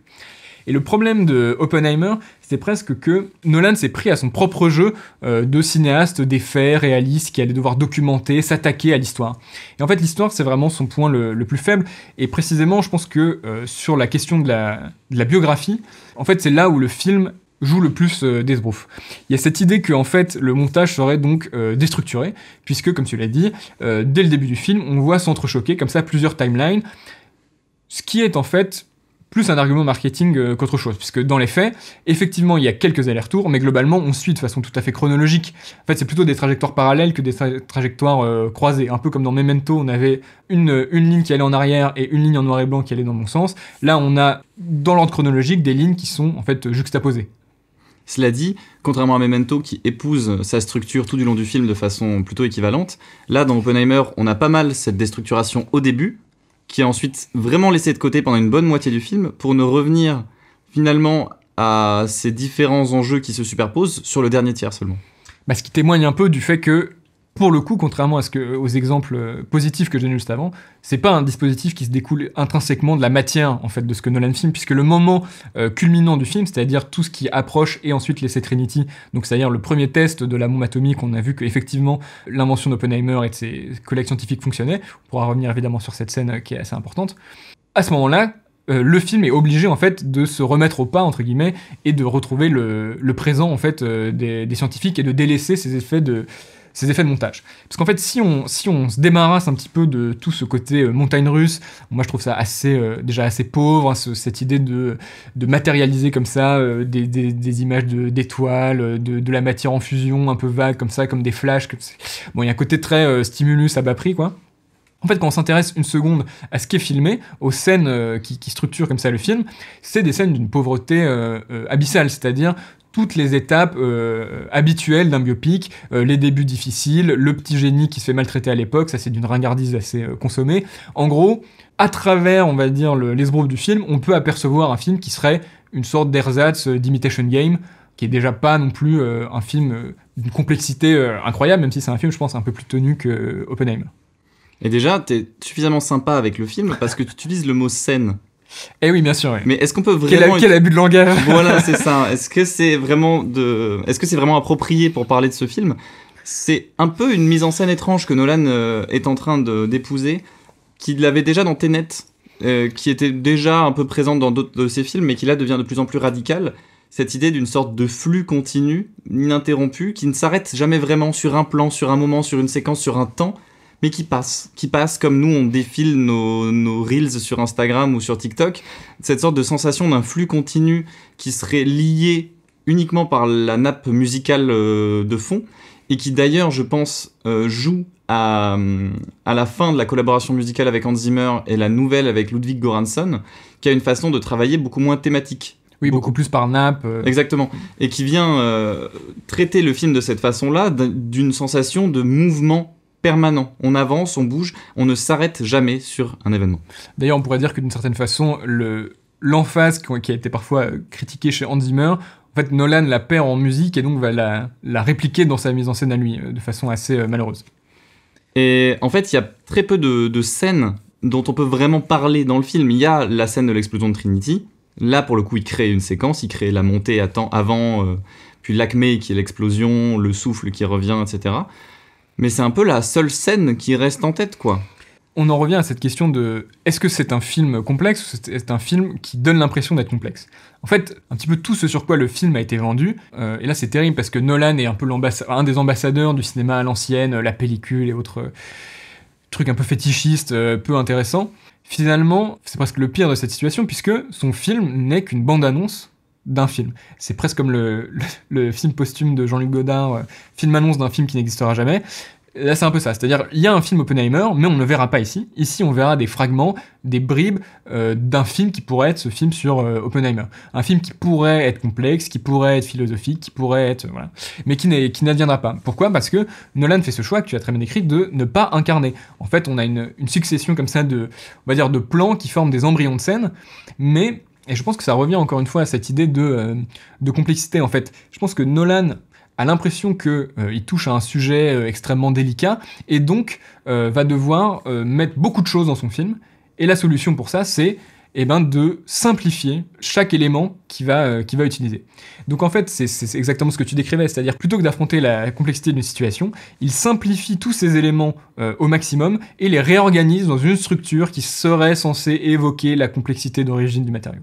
Et le problème de Oppenheimer, c'est presque que Nolan s'est pris à son propre jeu de cinéaste des faits réalistes qui allait devoir documenter, s'attaquer à l'histoire. Et en fait, l'histoire, c'est vraiment son point le plus faible. Et précisément, je pense que sur la question de la biographie, en fait, c'est là où le film joue le plus d'esbrouf. Il y a cette idée que en fait, le montage serait donc déstructuré, puisque, comme tu l'as dit, dès le début du film, on voit s'entrechoquer comme ça plusieurs timelines, ce qui est en fait plus un argument marketing qu'autre chose, puisque dans les faits, effectivement, il y a quelques allers-retours, mais globalement, on suit de façon tout à fait chronologique. En fait, c'est plutôt des trajectoires parallèles que des trajectoires croisées, un peu comme dans Memento, on avait une ligne qui allait en arrière et une ligne en noir et blanc qui allait dans mon sens. Là, on a, dans l'ordre chronologique, des lignes qui sont en fait juxtaposées. Cela dit, contrairement à Memento qui épouse sa structure tout du long du film de façon plutôt équivalente, là, dans Oppenheimer, on a pas mal cette déstructuration au début, qui est ensuite vraiment laissé de côté pendant une bonne moitié du film, pour ne revenir finalement à ces différents enjeux qui se superposent sur le dernier tiers seulement. Ce qui témoigne un peu du fait que, pour le coup, contrairement aux exemples positifs que j'ai donnés juste avant, c'est pas un dispositif qui se découle intrinsèquement de la matière en fait de ce que Nolan filme, puisque le moment culminant du film, c'est-à-dire tout ce qui approche et ensuite l'essai Trinity, donc c'est-à-dire le premier test de la bombe atomique, on a vu qu'effectivement l'invention d'Oppenheimer et de ses collègues scientifiques fonctionnait. On pourra revenir évidemment sur cette scène qui est assez importante. À ce moment-là, le film est obligé en fait de se remettre au pas entre guillemets et de retrouver le présent en fait des scientifiques et de délaisser ces effets de montage. Parce qu'en fait, si on se débarrasse un petit peu de tout ce côté montagne russe, moi je trouve ça déjà assez pauvre, hein, cette idée de matérialiser comme ça des images d'étoiles, de la matière en fusion un peu vague comme ça, comme des flashs. Bon, il y a un côté très stimulus à bas prix, quoi. En fait, quand on s'intéresse une seconde à ce qui est filmé, aux scènes qui structurent comme ça le film, c'est des scènes d'une pauvreté abyssale, c'est-à-dire toutes les étapes habituelles d'un biopic, les débuts difficiles, le petit génie qui se fait maltraiter à l'époque, ça c'est d'une ringardise assez consommée. En gros, à travers, on va dire, l'esbrouf du film, on peut apercevoir un film qui serait une sorte d'ersatz d'Imitation Game, qui est déjà pas non plus un film d'une complexité incroyable, même si c'est un film, je pense, un peu plus tenu que Oppenheimer. Et déjà, t'es suffisamment sympa avec le film parce que tu utilises le mot scène. Eh oui, bien sûr. Oui. Mais est-ce qu'on peut vraiment... Quel abus de langage. Voilà, c'est ça. Est-ce que c'est vraiment approprié pour parler de ce film ? C'est un peu une mise en scène étrange que Nolan est en train d'épouser, qu'il avait déjà dans Tenet, qui était déjà un peu présente dans d'autres de ses films, mais qui là devient de plus en plus radicale. Cette idée d'une sorte de flux continu, ininterrompu, qui ne s'arrête jamais vraiment sur un plan, sur un moment, sur une séquence, sur un temps, mais qui passe comme nous on défile nos reels sur Instagram ou sur TikTok, cette sorte de sensation d'un flux continu qui serait lié uniquement par la nappe musicale de fond, et qui d'ailleurs, je pense, joue à la fin de la collaboration musicale avec Hans Zimmer et la nouvelle avec Ludwig Göransson, qui a une façon de travailler beaucoup moins thématique. Oui, beaucoup plus par nappe. Exactement. Et qui vient traiter le film de cette façon-là, d'une sensation de mouvement permanent. On avance, on bouge, on ne s'arrête jamais sur un événement. D'ailleurs, on pourrait dire que d'une certaine façon, l'emphase qui a été parfois critiquée chez Hans Zimmer, en fait, Nolan la perd en musique et donc va la répliquer dans sa mise en scène à lui, de façon assez malheureuse. Et en fait, il y a très peu de scènes dont on peut vraiment parler dans le film. Il y a la scène de l'explosion de Trinity. Là, pour le coup, il crée une séquence, il crée la montée avant, puis l'acmé qui est l'explosion, le souffle qui revient, etc. Mais c'est un peu la seule scène qui reste en tête, quoi. on en revient à cette question de est-ce que c'est un film complexe ou c'est un film qui donne l'impression d'être complexe. En fait, un petit peu tout ce sur quoi le film a été vendu, et là c'est terrible parce que Nolan est un peu un des ambassadeurs du cinéma à l'ancienne, la pellicule et autres trucs un peu fétichistes, peu intéressants. Finalement, c'est presque le pire de cette situation puisque son film n'est qu'une bande-annonce d'un film. C'est presque comme le film posthume de Jean-Luc Godard, film-annonce d'un film qui n'existera jamais. Là, c'est un peu ça. C'est-à-dire, il y a un film Oppenheimer, mais on ne le verra pas ici. Ici, on verra des fragments, des bribes d'un film qui pourrait être ce film sur Oppenheimer. Un film qui pourrait être complexe, qui pourrait être philosophique, qui pourrait être... voilà. Mais qui n'adviendra pas. Pourquoi ? Parce que Nolan fait ce choix, que tu as très bien décrit, de ne pas incarner. En fait, on a une succession comme ça on va dire, de plans qui forment des embryons de scène, mais... Et je pense que ça revient encore une fois à cette idée de complexité, en fait. Je pense que Nolan a l'impression qu'il touche à un sujet extrêmement délicat, et donc va devoir mettre beaucoup de choses dans son film, et la solution pour ça, c'est de simplifier chaque élément qu'il va utiliser. Donc en fait, c'est exactement ce que tu décrivais, c'est-à-dire plutôt que d'affronter la complexité d'une situation, il simplifie tous ces éléments au maximum, et les réorganise dans une structure qui serait censée évoquer la complexité d'origine du matériau.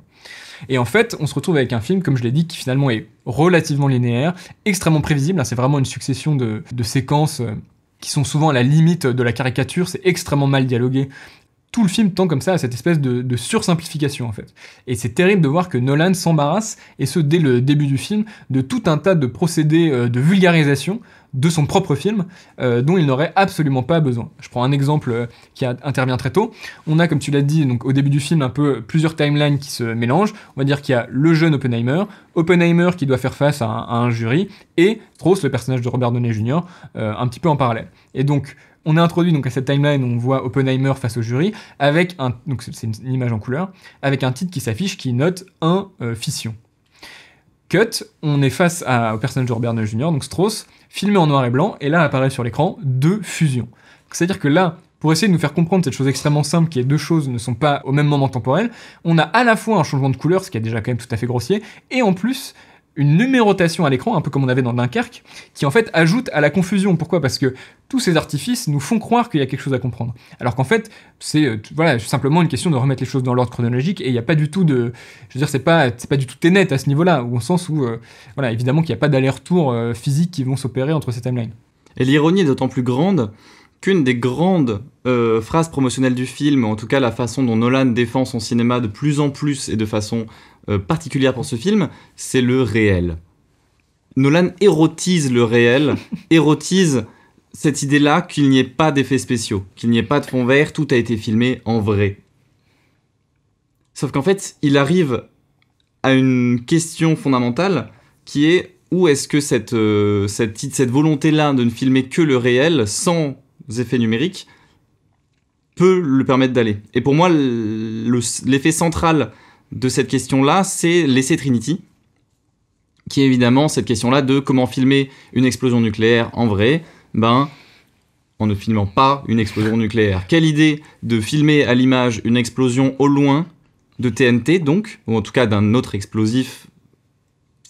Et en fait, on se retrouve avec un film, comme je l'ai dit, qui finalement est relativement linéaire, extrêmement prévisible. C'est vraiment une succession de séquences qui sont souvent à la limite de la caricature, c'est extrêmement mal dialogué. Tout le film tend comme ça à cette espèce de sursimplification, en fait. Et c'est terrible de voir que Nolan s'embarrasse, et ce, dès le début du film, de tout un tas de procédés de vulgarisation de son propre film, dont il n'aurait absolument pas besoin. Je prends un exemple qui intervient très tôt. On a, comme tu l'as dit, donc, au début du film, un peu plusieurs timelines qui se mélangent. On va dire qu'il y a le jeune Oppenheimer qui doit faire face à un jury, et Strauss, le personnage de Robert Downey Jr., un petit peu en parallèle. Et donc, on est introduit donc à cette timeline où on voit Oppenheimer face au jury, avec donc c'est une image en couleur, avec un titre qui s'affiche qui note 1 fission. Cut, on est face au personnage de Robert Downey Jr., donc Strauss, filmé en noir et blanc, et là apparaît sur l'écran 2 fusions. C'est-à-dire que là, pour essayer de nous faire comprendre cette chose extrêmement simple, qui est 2 choses ne sont pas au même moment temporel, on a à la fois un changement de couleur, ce qui est déjà quand même tout à fait grossier, et en plus une numérotation à l'écran, un peu comme on avait dans Dunkerque, qui en fait ajoute à la confusion. Pourquoi ? Parce que tous ces artifices nous font croire qu'il y a quelque chose à comprendre. Alors qu'en fait, c'est simplement une question de remettre les choses dans l'ordre chronologique, et il n'y a pas du tout de... Je veux dire, c'est pas du tout net à ce niveau-là, ou au sens où, évidemment qu'il n'y a pas d'aller-retour physique qui vont s'opérer entre ces timelines. Et l'ironie est d'autant plus grande qu'une des grandes phrases promotionnelles du film, en tout cas la façon dont Nolan défend son cinéma de plus en plus et de façon particulière pour ce film, c'est le réel. Nolan érotise le réel, érotise cette idée-là qu'il n'y ait pas d'effets spéciaux, qu'il n'y ait pas de fond vert, tout a été filmé en vrai. Sauf qu'en fait, il arrive à une question fondamentale qui est où est-ce que cette volonté-là de ne filmer que le réel, sans effets numériques, peut le permettre d'aller. Et pour moi, l'effet central de cette question-là, c'est l'essai Trinity, qui est évidemment cette question-là de comment filmer une explosion nucléaire en vrai, en ne filmant pas une explosion nucléaire. Quelle idée de filmer à l'image une explosion au loin de TNT, donc, ou en tout cas d'un autre explosif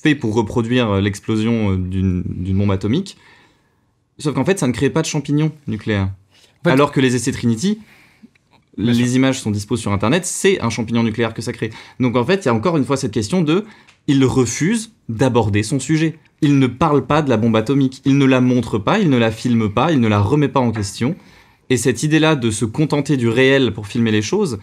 fait pour reproduire l'explosion d'une bombe atomique. Sauf qu'en fait, ça ne crée pas de champignons nucléaires. En fait, alors que les essais Trinity, les images sont dispo sur Internet, c'est un champignon nucléaire que ça crée. Donc en fait, il y a encore une fois cette question de... Il refuse d'aborder son sujet. Il ne parle pas de la bombe atomique. Il ne la montre pas, il ne la filme pas, il ne la remet pas en question. Et cette idée-là de se contenter du réel pour filmer les choses,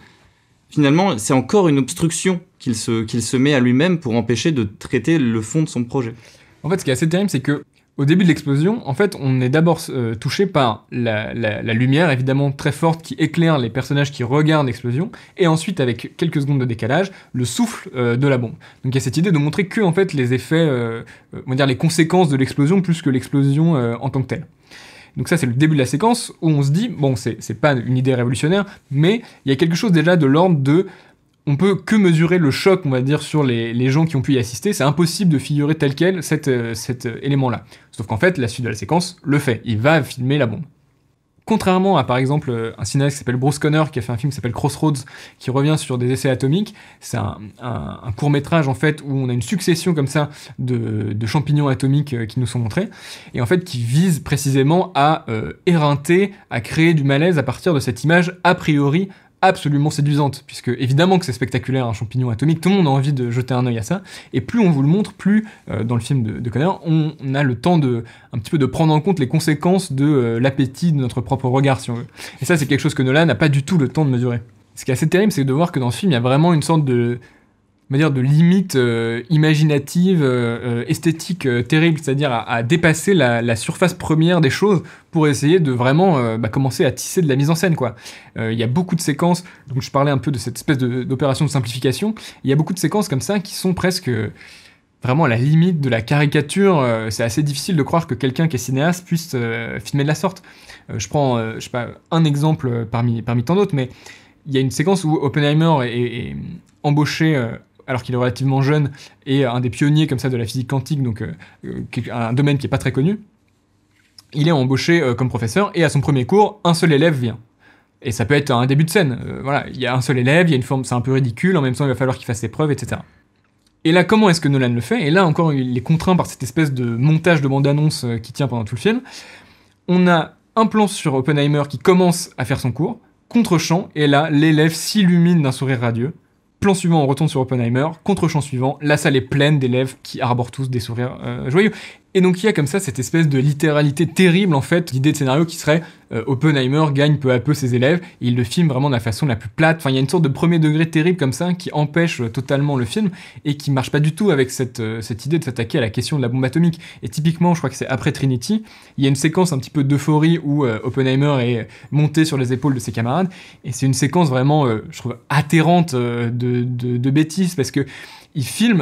finalement, c'est encore une obstruction qu'il se met à lui-même pour empêcher de traiter le fond de son projet. En fait, ce qui est assez terrible, c'est que au début de l'explosion, en fait, on est d'abord touché par la lumière, évidemment très forte, qui éclaire les personnages qui regardent l'explosion, et ensuite, avec quelques secondes de décalage, le souffle de la bombe. Donc il y a cette idée de montrer que, en fait, les effets, on va dire les conséquences de l'explosion, plus que l'explosion en tant que telle. Donc ça, c'est le début de la séquence, où on se dit, bon, c'est pas une idée révolutionnaire, mais il y a quelque chose déjà de l'ordre de... On peut que mesurer le choc, on va dire, sur les gens qui ont pu y assister. C'est impossible de figurer tel quel cet élément-là. Sauf qu'en fait, la suite de la séquence le fait. Il va filmer la bombe. contrairement à par exemple un cinéaste qui s'appelle Bruce Conner qui a fait un film qui s'appelle Crossroads qui revient sur des essais atomiques, c'est un court-métrage en fait où on a une succession comme ça de champignons atomiques qui nous sont montrés et en fait qui vise précisément à éreinter, à créer du malaise à partir de cette image a priori absolument séduisante, puisque évidemment que c'est spectaculaire un champignon atomique, tout le monde a envie de jeter un œil à ça, et plus on vous le montre, plus dans le film de Conner, on a le temps un petit peu de prendre en compte les conséquences de l'appétit de notre propre regard, si on veut. Et ça, c'est quelque chose que Nolan n'a pas du tout le temps de mesurer. Ce qui est assez terrible, c'est de voir que dans ce film, il y a vraiment une sorte de limite imaginative, esthétique terrible, c'est-à-dire à dépasser la surface première des choses pour essayer de vraiment commencer à tisser de la mise en scène, quoi. Il y a beaucoup de séquences, donc je parlais un peu de cette espèce d'opération de simplification, il y a beaucoup de séquences comme ça qui sont presque vraiment à la limite de la caricature. C'est assez difficile de croire que quelqu'un qui est cinéaste puisse filmer de la sorte. Je prends, je sais pas, un exemple parmi tant d'autres, mais il y a une séquence où Oppenheimer est embauché alors qu'il est relativement jeune, et un des pionniers comme ça de la physique quantique, donc un domaine qui est pas très connu. Il est embauché comme professeur, et à son premier cours, un seul élève vient. Et ça peut être un début de scène. Voilà, il y a un seul élève, il y a une forme, c'est un peu ridicule, en même temps il va falloir qu'il fasse ses preuves, etc. Et là, comment est-ce que Nolan le fait ? Et là encore, il est contraint par cette espèce de montage de bande-annonce qui tient pendant tout le film. On a un plan sur Oppenheimer qui commence à faire son cours, contre-champ, et là, l'élève s'illumine d'un sourire radieux. Plan suivant, on retourne sur Oppenheimer, contre-champ suivant, la salle est pleine d'élèves qui arborent tous des sourires joyeux. Et donc il y a comme ça cette espèce de littéralité terrible en fait, l'idée de scénario qui serait Oppenheimer gagne peu à peu ses élèves, et il le filme vraiment de la façon la plus plate, enfin il y a une sorte de premier degré terrible comme ça qui empêche totalement le film, et qui marche pas du tout avec cette idée de s'attaquer à la question de la bombe atomique. Et typiquement, je crois que c'est après Trinity, il y a une séquence un petit peu d'euphorie où Oppenheimer est monté sur les épaules de ses camarades, et c'est une séquence vraiment, je trouve, atterrante de bêtises, parce que il filme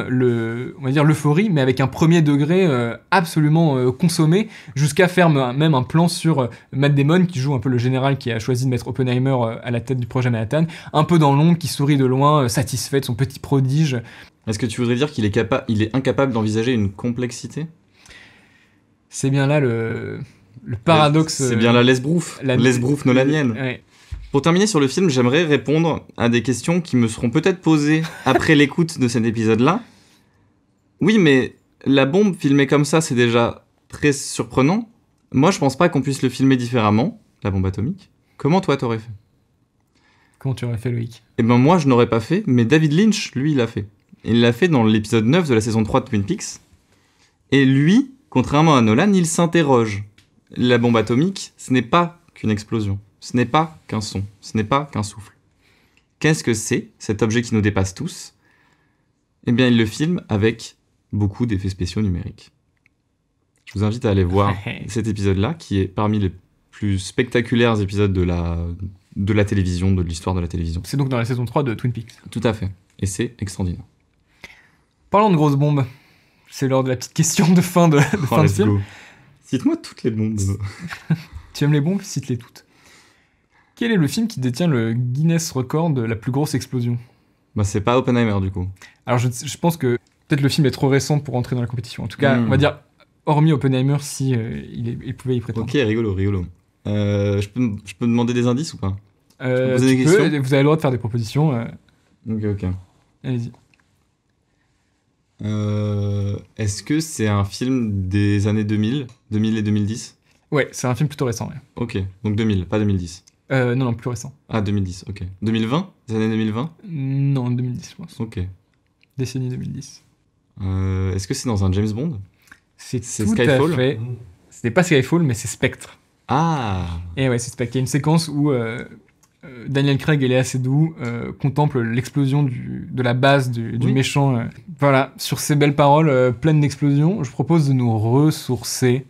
on va dire l'euphorie, mais avec un premier degré absolument consommé, jusqu'à faire même un plan sur Matt Damon, qui joue un peu le général qui a choisi de mettre Oppenheimer à la tête du projet Manhattan, un peu dans l'ombre, qui sourit de loin, satisfait de son petit prodige. Est-ce que tu voudrais dire qu'il est incapable d'envisager une complexité ? C'est bien là le paradoxe. C'est bien la l'esbrouf nolanienne. Ouais. Pour terminer sur le film, j'aimerais répondre à des questions qui me seront peut-être posées après l'écoute de cet épisode-là. Oui, mais la bombe filmée comme ça, c'est déjà très surprenant. Moi, je pense pas qu'on puisse le filmer différemment, la bombe atomique. Comment toi, t'aurais fait ? Comment tu aurais fait, Loïc ? Eh ben moi, je n'aurais pas fait, mais David Lynch, lui, il l'a fait. Il l'a fait dans l'épisode 9 de la saison 3 de Twin Peaks. Et lui, contrairement à Nolan, il s'interroge. La bombe atomique, ce n'est pas qu'une explosion. Ce n'est pas qu'un son, ce n'est pas qu'un souffle. Qu'est-ce que c'est, cet objet qui nous dépasse tous ? Eh bien, il le filme avec beaucoup d'effets spéciaux numériques. Je vous invite à aller voir cet épisode-là, qui est parmi les plus spectaculaires épisodes de la télévision, de l'histoire de la télévision. C'est donc dans la saison 3 de Twin Peaks. Tout à fait. Et c'est extraordinaire. Parlons de grosses bombes. C'est l'heure de la petite question de fin de film. Go. Cite-moi toutes les bombes. Tu aimes les bombes ? Cite-les toutes. Quel est le film qui détient le Guinness record de la plus grosse explosion ? Bah, c'est pas Oppenheimer, du coup. Alors, je pense que peut-être le film est trop récent pour entrer dans la compétition. En tout cas, on va dire, hormis Oppenheimer, si il pouvait y prétendre. Ok, rigolo. Je peux demander des indices ou pas ? Vous avez le droit de faire des propositions. Ok. Allez-y. Est-ce que c'est un film des années 2000 et 2010 ? Ouais, c'est un film plutôt récent. Ouais. Ok, donc 2000, pas 2010. Non, plus récent. Ah, 2010, ok. 2020 ? Les années 2020 ? Non, 2010, je pense. Ok. Décennie 2010. Est-ce que c'est dans un James Bond ? C'est Skyfall ? à fait. C'était pas Skyfall, mais c'est Spectre. Ah ! Et ouais, c'est Spectre. Il y a une séquence où Daniel Craig et Léa Seydoux contemplent l'explosion de la base du méchant. Voilà, sur ces belles paroles pleines d'explosions, je propose de nous ressourcer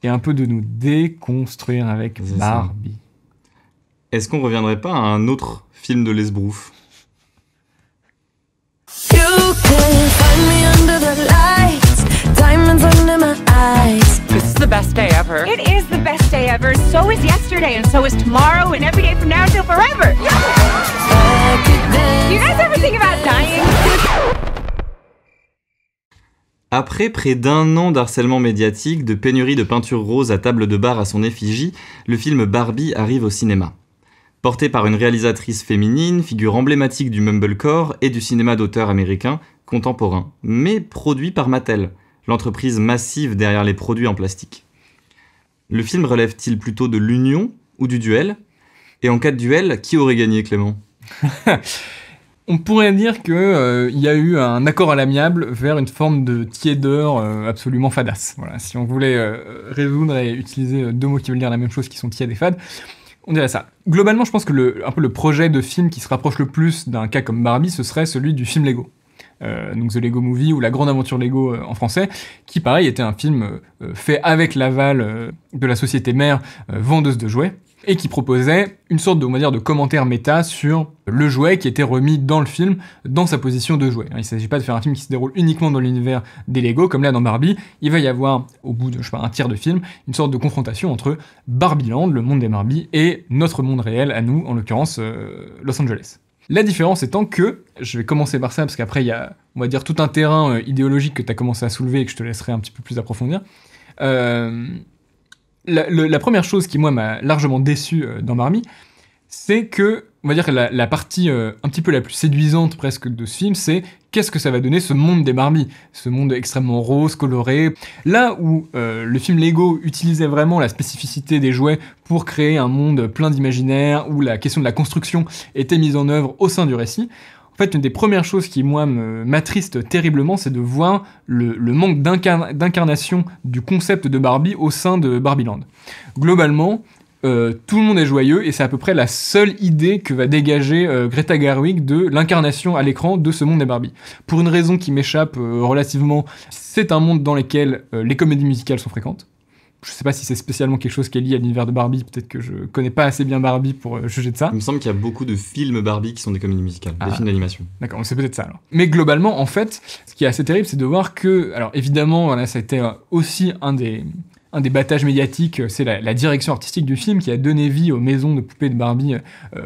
et un peu de nous déconstruire avec Barbie. Est-ce qu'on reviendrait pas à un autre film de l'esbrouf ? You can find me under the lights, diamonds under my eyes. This is the best day ever. It is the best day ever. So is yesterday, and so is tomorrow, and every day from now until forever. Do you guys ever think about dying? Après près d'1 an d'harcèlement médiatique, de pénurie de peinture rose à table de bar à son effigie, le film Barbie arrive au cinéma. Porté par une réalisatrice féminine, figure emblématique du mumblecore et du cinéma d'auteur américain contemporain, mais produit par Mattel, l'entreprise massive derrière les produits en plastique. Le film relève-t-il plutôt de l'union ou du duel ? Et en cas de duel, qui aurait gagné, Clément ? On pourrait dire qu'il y a eu un accord à l'amiable vers une forme de tiédeur absolument fadasse. Voilà, si on voulait résoudre et utiliser deux mots qui veulent dire la même chose, qui sont tiède et fade, on dirait ça. Globalement, je pense que le projet de film qui se rapproche le plus d'un cas comme Barbie, ce serait celui du film Lego. Donc The Lego Movie ou La Grande Aventure Lego en français, qui pareil était un film fait avec l'aval de la société mère vendeuse de jouets, et qui proposait une sorte de, on va dire, de commentaire méta sur le jouet qui était remis dans le film, dans sa position de jouet. Il ne s'agit pas de faire un film qui se déroule uniquement dans l'univers des Lego, comme là dans Barbie, il va y avoir, au bout de, un tiers de film, une sorte de confrontation entre Barbieland, le monde des Barbies, et notre monde réel, à nous, en l'occurrence Los Angeles. La différence étant que, je vais commencer par ça, parce qu'après il y a, on va dire, tout un terrain idéologique que tu as commencé à soulever et que je te laisserai un petit peu plus approfondir. La première chose qui, moi, m'a largement déçu dans Barbie, c'est que, on va dire que la partie un petit peu la plus séduisante presque de ce film, c'est qu'est-ce que ça va donner ce monde des Barbie, ce monde extrêmement rose, coloré. Là où le film Lego utilisait vraiment la spécificité des jouets pour créer un monde plein d'imaginaire, où la question de la construction était mise en œuvre au sein du récit, en fait, une des premières choses qui, moi, m'attriste terriblement, c'est de voir le manque d'incarnation du concept de Barbie au sein de Barbieland. Globalement, tout le monde est joyeux, et c'est à peu près la seule idée que va dégager Greta Gerwig de l'incarnation à l'écran de ce monde des Barbie. Pour une raison qui m'échappe relativement, c'est un monde dans lequel les comédies musicales sont fréquentes. Je sais pas si c'est spécialement quelque chose qui est lié à l'univers de Barbie, peut-être que je connais pas assez bien Barbie pour juger de ça. Il me semble qu'il y a beaucoup de films Barbie qui sont des comédies musicales, des films d'animation. D'accord, c'est peut-être ça alors. Mais globalement, en fait, ce qui est assez terrible, c'est de voir que, alors évidemment, voilà, ça a été aussi un des battages médiatiques, c'est la direction artistique du film qui a donné vie aux maisons de poupées de Barbie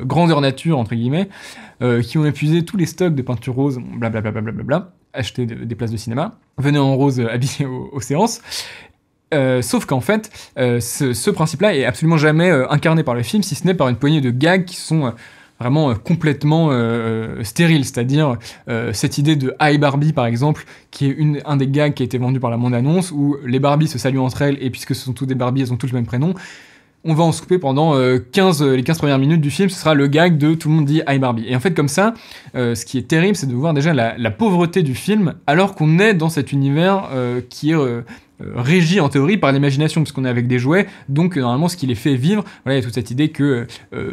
grandeur nature, entre guillemets, qui ont épuisé tous les stocks de peinture rose, blablabla, acheté des places de cinéma, venaient en rose habillés aux séances. Sauf qu'en fait, ce principe-là est absolument jamais incarné par le film, si ce n'est par une poignée de gags qui sont vraiment complètement stériles. C'est-à-dire cette idée de Hi Barbie, par exemple, qui est un des gags qui a été vendu par la bande-annonce, où les Barbies se saluent entre elles, et puisque ce sont toutes des Barbies, elles ont toutes le même prénom. On va en se couper pendant les 15 premières minutes du film, ce sera le gag de tout le monde dit Hi Barbie. Et en fait, comme ça, ce qui est terrible, c'est de voir déjà la pauvreté du film, alors qu'on est dans cet univers qui est régi en théorie par l'imagination, puisqu'on est avec des jouets, donc normalement ce qui les fait vivre, voilà, il y a toute cette idée que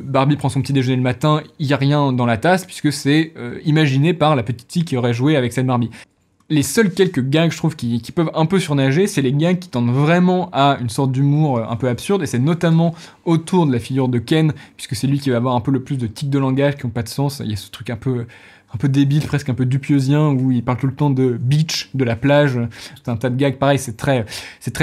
Barbie prend son petit déjeuner le matin, il n'y a rien dans la tasse, puisque c'est imaginé par la petite fille qui aurait joué avec cette Barbie. Les seuls quelques gags, je trouve, qui peuvent un peu surnager, c'est les gags qui tendent vraiment à une sorte d'humour un peu absurde, et c'est notamment autour de la figure de Ken, puisque c'est lui qui va avoir un peu le plus de tics de langage qui n'ont pas de sens. Il y a ce truc un peu débile, presque un peu dupieusien, où il parle tout le temps de beach, de la plage, tout un tas de gags, pareil, c'est très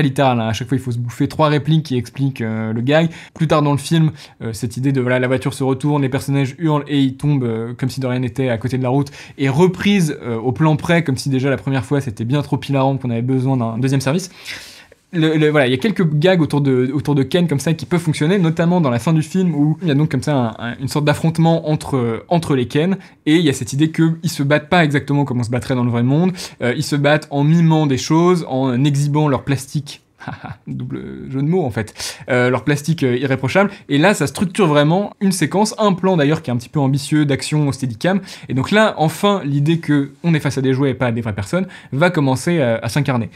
littéral, hein. À chaque fois il faut se bouffer 3 répliques qui expliquent le gag. Plus tard dans le film, cette idée de voilà, la voiture se retourne, les personnages hurlent et ils tombent comme si de rien n'était à côté de la route, est reprise au plan près, comme si déjà la première fois c'était bien trop hilarant qu'on avait besoin d'un deuxième service. Voilà, il y a quelques gags autour de Ken comme ça qui peuvent fonctionner, notamment dans la fin du film où il y a donc comme ça une sorte d'affrontement entre les Ken, et il y a cette idée qu'ils se battent pas exactement comme on se battrait dans le vrai monde, ils se battent en mimant des choses, en exhibant leur plastique. Double jeu de mots en fait, leur plastique irréprochable, et là ça structure vraiment une séquence, un plan d'ailleurs qui est un petit peu ambitieux d'action au steadicam, et donc là enfin l'idée que on est face à des jouets et pas à des vraies personnes va commencer à s'incarner.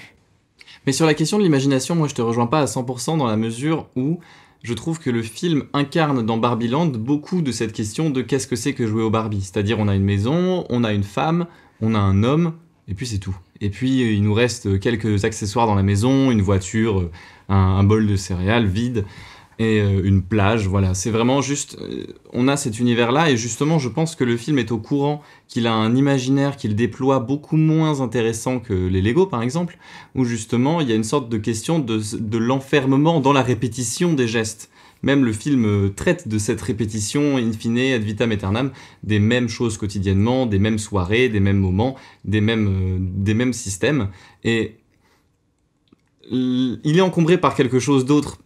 Mais sur la question de l'imagination, moi je te rejoins pas à 100% dans la mesure où je trouve que le film incarne dans Barbieland beaucoup de cette question de qu'est-ce que c'est que jouer au Barbie. C'est-à-dire on a une maison, on a une femme, on a un homme, et puis c'est tout. Et puis il nous reste quelques accessoires dans la maison, une voiture, un bol de céréales vide, et une plage, voilà. C'est vraiment juste, on a cet univers-là, et justement je pense que le film est au courant qu'il a un imaginaire qu'il déploie beaucoup moins intéressant que les Lego par exemple, où justement il y a une sorte de question de l'enfermement dans la répétition des gestes, même le film traite de cette répétition in fine, ad vitam aeternam, des mêmes choses quotidiennement, des mêmes soirées, des mêmes moments, des mêmes systèmes. Et il est encombré par quelque chose d'autre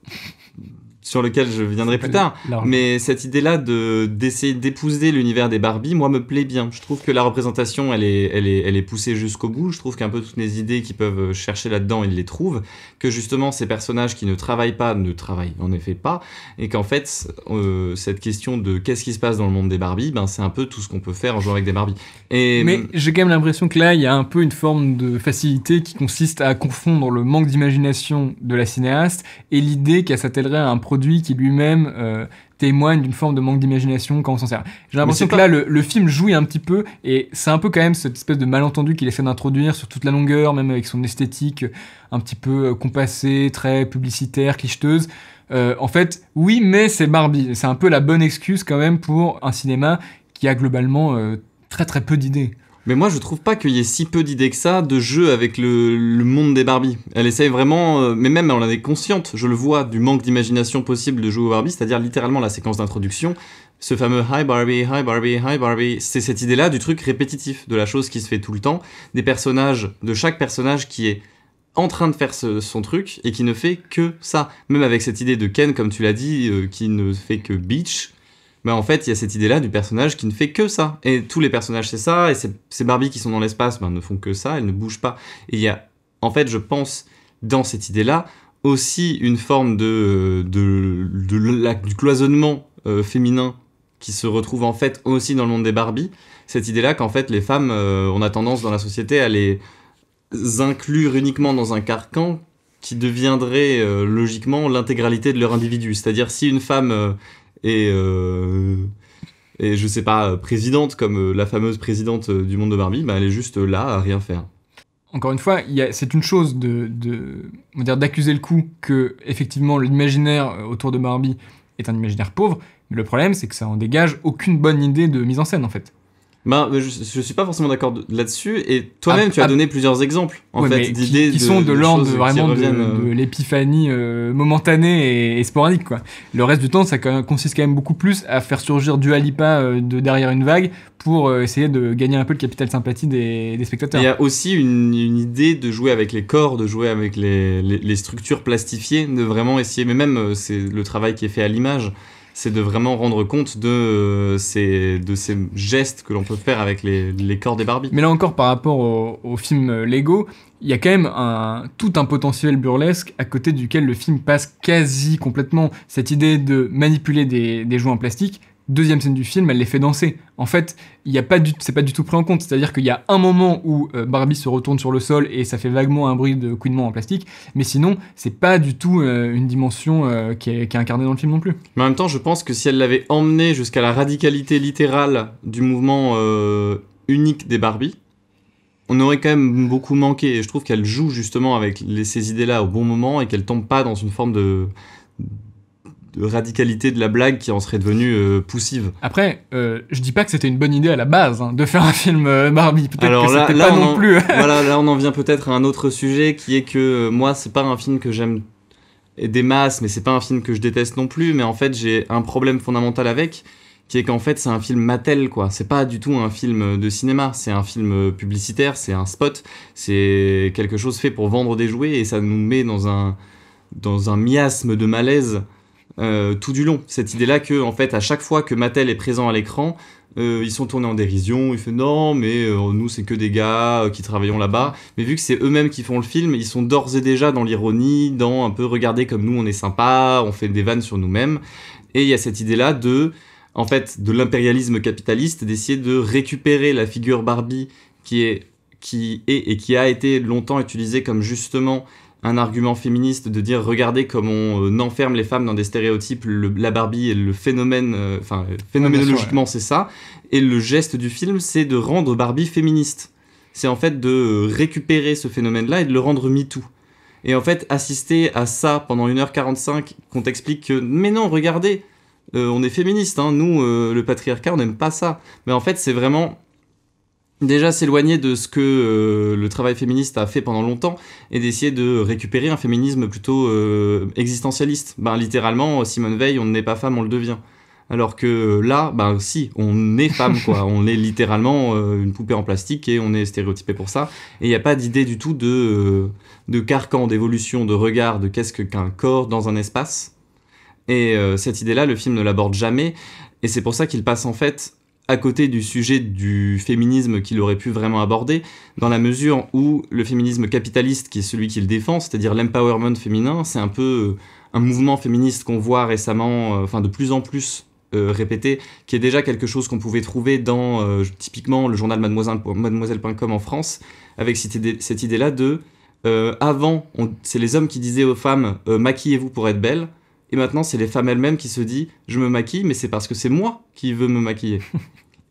sur lequel je viendrai plus tard, mais cette idée-là d'essayer d'épouser l'univers des Barbie, moi, me plaît bien. Je trouve que la représentation, elle est poussée jusqu'au bout. Je trouve qu'un peu toutes les idées qu'ils peuvent chercher là-dedans, ils les trouvent. Que justement, ces personnages qui ne travaillent pas, ne travaillent en effet pas. Et qu'en fait, cette question de qu'est-ce qui se passe dans le monde des Barbie, ben, c'est un peu tout ce qu'on peut faire en jouant avec des Barbie. Mais j'ai quand même l'impression que là, il y a un peu une forme de facilité qui consiste à confondre le manque d'imagination de la cinéaste et l'idée qu'elle s'attellerait à un produit qui lui-même témoigne d'une forme de manque d'imagination quand on s'en sert. J'ai l'impression que là, le film jouit un petit peu, et c'est un peu quand même cette espèce de malentendu qu'il essaie d'introduire sur toute la longueur, même avec son esthétique un petit peu compassée, très publicitaire, clicheteuse. En fait, oui, mais c'est Barbie. C'est un peu la bonne excuse quand même pour un cinéma qui a globalement très très peu d'idées. Mais moi, je trouve pas qu'il y ait si peu d'idées que ça de jeu avec le monde des Barbie. Elle essaye vraiment, mais même elle en est consciente, je le vois, du manque d'imagination possible de jouer aux Barbie, c'est-à-dire littéralement la séquence d'introduction, ce fameux « Hi Barbie, hi Barbie, hi Barbie », c'est cette idée-là du truc répétitif, de la chose qui se fait tout le temps, des personnages, de chaque personnage qui est en train de faire son truc et qui ne fait que ça. Même avec cette idée de Ken, comme tu l'as dit, qui ne fait que beach. Mais en fait, il y a cette idée-là du personnage qui ne fait que ça. Et tous les personnages, c'est ça. Et ces Barbies qui sont dans l'espace ne font que ça, elles ne bougent pas. Et il y a, en fait, je pense, dans cette idée-là, aussi une forme du cloisonnement féminin qui se retrouve en fait aussi dans le monde des Barbies. Cette idée-là qu'en fait, les femmes, on a tendance dans la société à les inclure uniquement dans un carcan qui deviendrait logiquement l'intégralité de leur individu. C'est-à-dire, si une femme... et je sais pas, présidente comme la fameuse présidente du monde de Barbie, bah elle est juste là à rien faire. Encore une fois, c'est une chose on va dire, d'accuser le coup que effectivement l'imaginaire autour de Barbie est un imaginaire pauvre, mais le problème c'est que ça en dégage aucune bonne idée de mise en scène en fait. Ben, je suis pas forcément d'accord là-dessus, et toi-même tu as donné plusieurs exemples en fait d'idées qui sont de l'ordre vraiment de l'épiphanie momentanée et sporadique quoi. Le reste du temps, ça consiste quand même beaucoup plus à faire surgir Dua Lipa de derrière une vague pour essayer de gagner un peu le capital sympathie des spectateurs. Il y a aussi une idée de jouer avec les corps, de jouer avec les structures plastifiées, de vraiment essayer, mais même c'est le travail qui est fait à l'image. C'est de vraiment rendre compte de ces gestes que l'on peut faire avec les corps des Barbie. Mais là encore, par rapport au film Lego, il y a quand même tout un potentiel burlesque à côté duquel le film passe quasi complètement. Cette idée de manipuler des jouets en plastique, deuxième scène du film, elle les fait danser. En fait, c'est pas du tout pris en compte. C'est-à-dire qu'il y a un moment où Barbie se retourne sur le sol et ça fait vaguement un bruit de couinement en plastique, mais sinon, c'est pas du tout une dimension qui est incarnée dans le film non plus. Mais en même temps, je pense que si elle l'avait emmené jusqu'à la radicalité littérale du mouvement unique des Barbie, on aurait quand même beaucoup manqué. Et je trouve qu'elle joue justement avec ces idées-là au bon moment et qu'elle tombe pas dans une forme de radicalité de la blague qui en serait devenue poussive. Après, je dis pas que c'était une bonne idée à la base de faire un film Barbie. Peut-être alors que là, c'était pas non plus. Voilà, là on en vient peut-être à un autre sujet qui est que moi c'est pas un film que j'aime des masses, mais c'est pas un film que je déteste non plus. Mais en fait j'ai un problème fondamental avec, qui est qu'en fait c'est un film Mattel quoi. C'est pas du tout un film de cinéma, c'est un film publicitaire, c'est un spot, c'est quelque chose fait pour vendre des jouets et ça nous met dans un miasme de malaise. Tout du long, cette idée-là que en fait à chaque fois que Mattel est présent à l'écran, ils sont tournés en dérision, il fait non mais nous c'est que des gars qui travaillons là-bas, mais vu que c'est eux-mêmes qui font le film, ils sont d'ores et déjà dans l'ironie, dans un peu regarder comme nous on est sympa, on fait des vannes sur nous-mêmes, et il y a cette idée-là de l'impérialisme capitaliste, d'essayer de récupérer la figure Barbie qui est et qui a été longtemps utilisée comme justement un argument féministe, de dire regardez comme on enferme les femmes dans des stéréotypes, la Barbie et le phénomène, phénoménologiquement c'est ça, et le geste du film c'est de rendre Barbie féministe, c'est en fait de récupérer ce phénomène-là et de le rendre MeToo. Et en fait assister à ça pendant 1h45, qu'on t'explique que mais non regardez, on est féministe, nous le patriarcat on n'aime pas ça, mais en fait c'est vraiment déjà s'éloigner de ce que le travail féministe a fait pendant longtemps et d'essayer de récupérer un féminisme plutôt existentialiste. Littéralement, Simone Veil, on ne naît pas femme, on le devient. Alors que là, si, on est femme, quoi. On est littéralement une poupée en plastique et on est stéréotypé pour ça. Et il n'y a pas d'idée du tout de carcan, d'évolution, de regard, de qu'est-ce qu'un corps dans un espace. Et cette idée-là, le film ne l'aborde jamais. Et c'est pour ça qu'il passe en fait à côté du sujet du féminisme qu'il aurait pu vraiment aborder, dans la mesure où le féminisme capitaliste, qui est celui qu'il défend, c'est-à-dire l'empowerment féminin, c'est un peu un mouvement féministe qu'on voit récemment, de plus en plus répété, qui est déjà quelque chose qu'on pouvait trouver dans typiquement le journal mademoiselle.com en France, avec cette idée-là de avant, c'est les hommes qui disaient aux femmes maquillez-vous pour être belle, et maintenant c'est les femmes elles-mêmes qui se disent je me maquille, mais c'est parce que c'est moi qui veux me maquiller.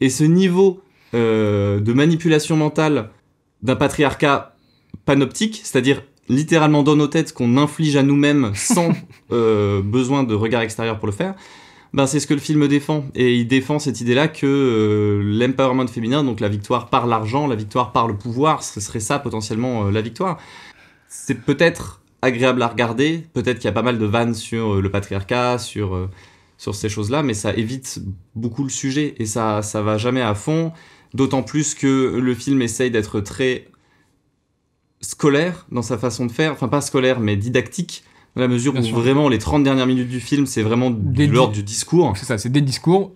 Et ce niveau de manipulation mentale d'un patriarcat panoptique, c'est-à-dire littéralement dans nos têtes qu'on inflige à nous-mêmes sans besoin de regard extérieur pour le faire, c'est ce que le film défend. Et il défend cette idée-là que l'empowerment féminin, donc la victoire par l'argent, la victoire par le pouvoir, ce serait ça potentiellement la victoire. C'est peut-être agréable à regarder, peut-être qu'il y a pas mal de vannes sur le patriarcat, sur ces choses-là, mais ça évite beaucoup le sujet et ça va jamais à fond, d'autant plus que le film essaye d'être très scolaire dans sa façon de faire, enfin pas scolaire mais didactique, dans la mesure où vraiment les 30 dernières minutes du film, c'est vraiment de l'ordre du discours. C'est ça, c'est des discours,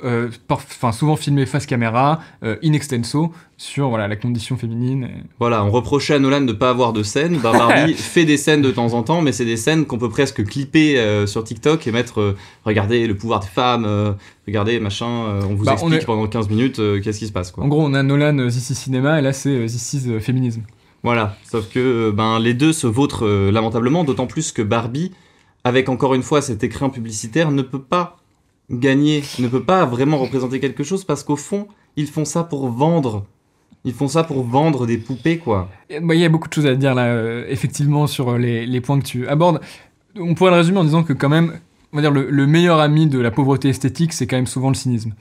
souvent filmés face caméra, in extenso, sur la condition féminine. Voilà, on reprochait à Nolan de ne pas avoir de scènes. Barbie fait des scènes de temps en temps, mais c'est des scènes qu'on peut presque clipper sur TikTok et mettre regardez le pouvoir des femmes, regardez machin, on vous explique pendant 15 minutes qu'est-ce qui se passe, quoi. En gros, on a Nolan This is Cinéma et là c'est This is Féminisme. Voilà, sauf que les deux se vautrent lamentablement, d'autant plus que Barbie, avec encore une fois cet écrin publicitaire, ne peut pas gagner, ne peut pas vraiment représenter quelque chose, parce qu'au fond, ils font ça pour vendre. Ils font ça pour vendre des poupées, quoi. Il y a beaucoup de choses à dire là, effectivement, sur les points que tu abordes. On pourrait le résumer en disant que quand même, on va dire le meilleur ami de la pauvreté esthétique, c'est quand même souvent le cynisme.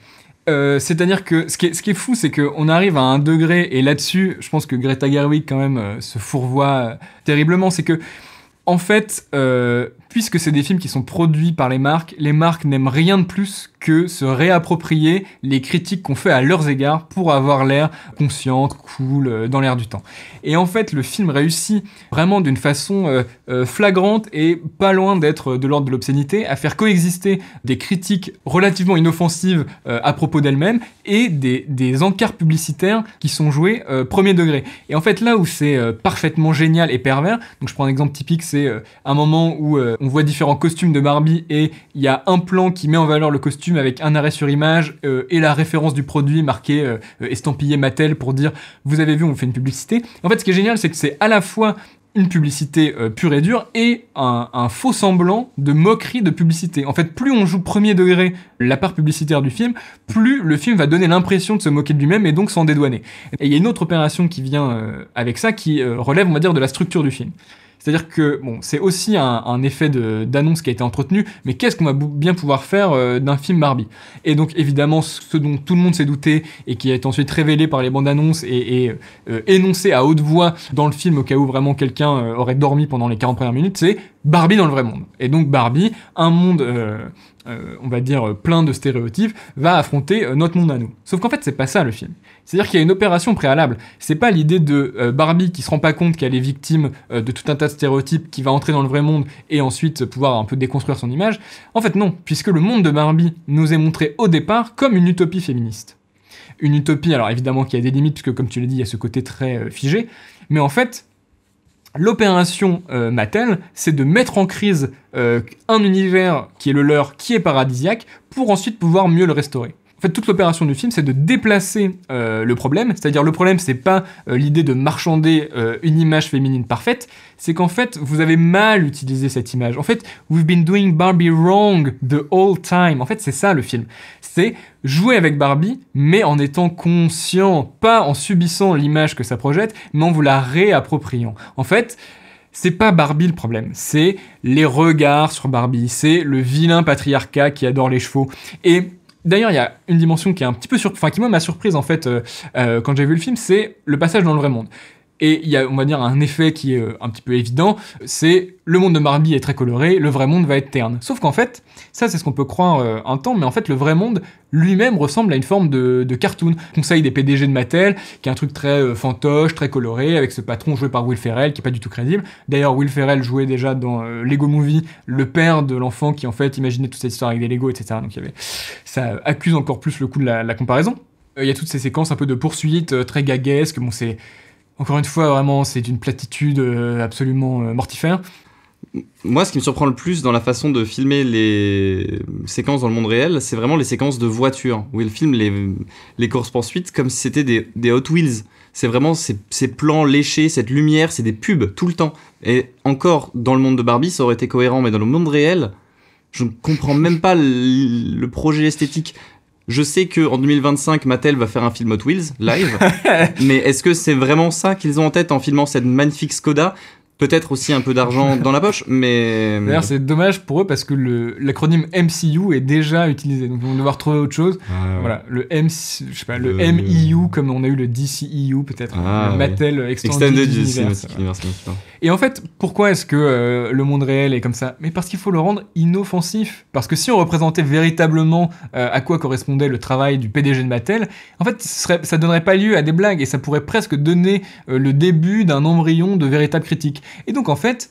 C'est-à-dire que ce qui est fou, c'est qu'on arrive à un degré, et là-dessus, je pense que Greta Gerwig quand même se fourvoie terriblement, c'est que, en fait, puisque c'est des films qui sont produits par les marques n'aiment rien de plus que se réapproprier les critiques qu'on fait à leurs égards pour avoir l'air consciente, cool, dans l'air du temps. Et en fait, le film réussit vraiment d'une façon flagrante et pas loin d'être de l'ordre de l'obscénité à faire coexister des critiques relativement inoffensives à propos d'elles-mêmes et des encarts publicitaires qui sont joués premier degré. Et en fait, là où c'est parfaitement génial et pervers, donc je prends un exemple typique, c'est un moment où on voit différents costumes de Barbie et il y a un plan qui met en valeur le costume avec un arrêt sur image et la référence du produit marqué estampillé Mattel pour dire vous avez vu, on vous fait une publicité. En fait, ce qui est génial, c'est que c'est à la fois une publicité pure et dure et un faux semblant de moquerie de publicité. En fait, plus on joue premier degré la part publicitaire du film, plus le film va donner l'impression de se moquer de lui-même et donc s'en dédouaner. Et il y a une autre opération qui vient avec ça qui relève, on va dire, de la structure du film. C'est-à-dire que, c'est aussi un effet d'annonce qui a été entretenu, mais qu'est-ce qu'on va bien pouvoir faire d'un film Barbie ? Et donc, évidemment, ce dont tout le monde s'est douté, et qui a été ensuite révélé par les bandes annonces et énoncé à haute voix dans le film, au cas où vraiment quelqu'un aurait dormi pendant les 40 premières minutes, c'est Barbie dans le vrai monde. Et donc, Barbie, un monde... on va dire plein de stéréotypes, va affronter notre monde à nous. Sauf qu'en fait, c'est pas ça le film. C'est-à-dire qu'il y a une opération préalable. C'est pas l'idée de Barbie qui se rend pas compte qu'elle est victime de tout un tas de stéréotypes, qui va entrer dans le vrai monde et ensuite pouvoir un peu déconstruire son image. En fait, non, puisque le monde de Barbie nous est montré au départ comme une utopie féministe. Une utopie, alors évidemment qu'il y a des limites, puisque comme tu l'as dit, il y a ce côté très figé, mais en fait, l'opération Mattel, c'est de mettre en crise un univers qui est le leur, qui est paradisiaque, pour ensuite pouvoir mieux le restaurer. En fait, toute l'opération du film, c'est de déplacer le problème, c'est-à-dire le problème, c'est pas l'idée de marchander une image féminine parfaite, c'est qu'en fait, vous avez mal utilisé cette image. En fait, we've been doing Barbie wrong the whole time. En fait, c'est ça le film. C'est jouer avec Barbie, mais en étant conscient, pas en subissant l'image que ça projette, mais en vous la réappropriant. En fait, c'est pas Barbie le problème, c'est les regards sur Barbie, c'est le vilain patriarcat qui adore les chevaux. Et D'ailleurs, il y a une dimension qui est un petit peu qui moi m'a surprise en fait quand j'ai vu le film, c'est le passage dans le vrai monde. Et il y a, on va dire, un effet qui est un petit peu évident, c'est le monde de Barbie est très coloré, le vrai monde va être terne. Sauf qu'en fait, ça c'est ce qu'on peut croire un temps, mais en fait le vrai monde lui-même ressemble à une forme de cartoon. Conseil des PDG de Mattel, qui est un truc très fantoche, très coloré, avec ce patron joué par Will Ferrell, qui est pas du tout crédible. D'ailleurs, Will Ferrell jouait déjà dans Lego Movie, le père de l'enfant qui en fait imaginait toute cette histoire avec des Lego, etc. Donc ça accuse encore plus le coup de la comparaison. Il y a toutes ces séquences un peu de poursuite très gaguesques, bon c'est... Encore une fois, vraiment, c'est une platitude absolument mortifère. Moi, ce qui me surprend le plus dans la façon de filmer les séquences dans le monde réel, c'est vraiment les séquences de voitures, où il filme les courses-poursuites comme si c'était des Hot Wheels. C'est vraiment ces plans léchés, cette lumière, c'est des pubs tout le temps. Et encore, dans le monde de Barbie, ça aurait été cohérent, mais dans le monde réel, je ne comprends même pas le projet esthétique. Je sais qu'en 2025, Mattel va faire un film Hot Wheels, live, mais est-ce que c'est vraiment ça qu'ils ont en tête en filmant cette magnifique Skoda ? Peut-être aussi un peu d'argent dans la poche, mais... D'ailleurs, c'est dommage pour eux parce que l'acronyme MCU est déjà utilisé, donc ils vont devoir trouver autre chose. Voilà, le MEU, comme on a eu le DCEU, peut-être, le Mattel Extended Universe. Et en fait, pourquoi est-ce que le monde réel est comme ça ? Mais parce qu'il faut le rendre inoffensif. Parce que si on représentait véritablement à quoi correspondait le travail du PDG de Mattel, en fait, ça donnerait pas lieu à des blagues et ça pourrait presque donner le début d'un embryon de véritable critique. Et donc en fait,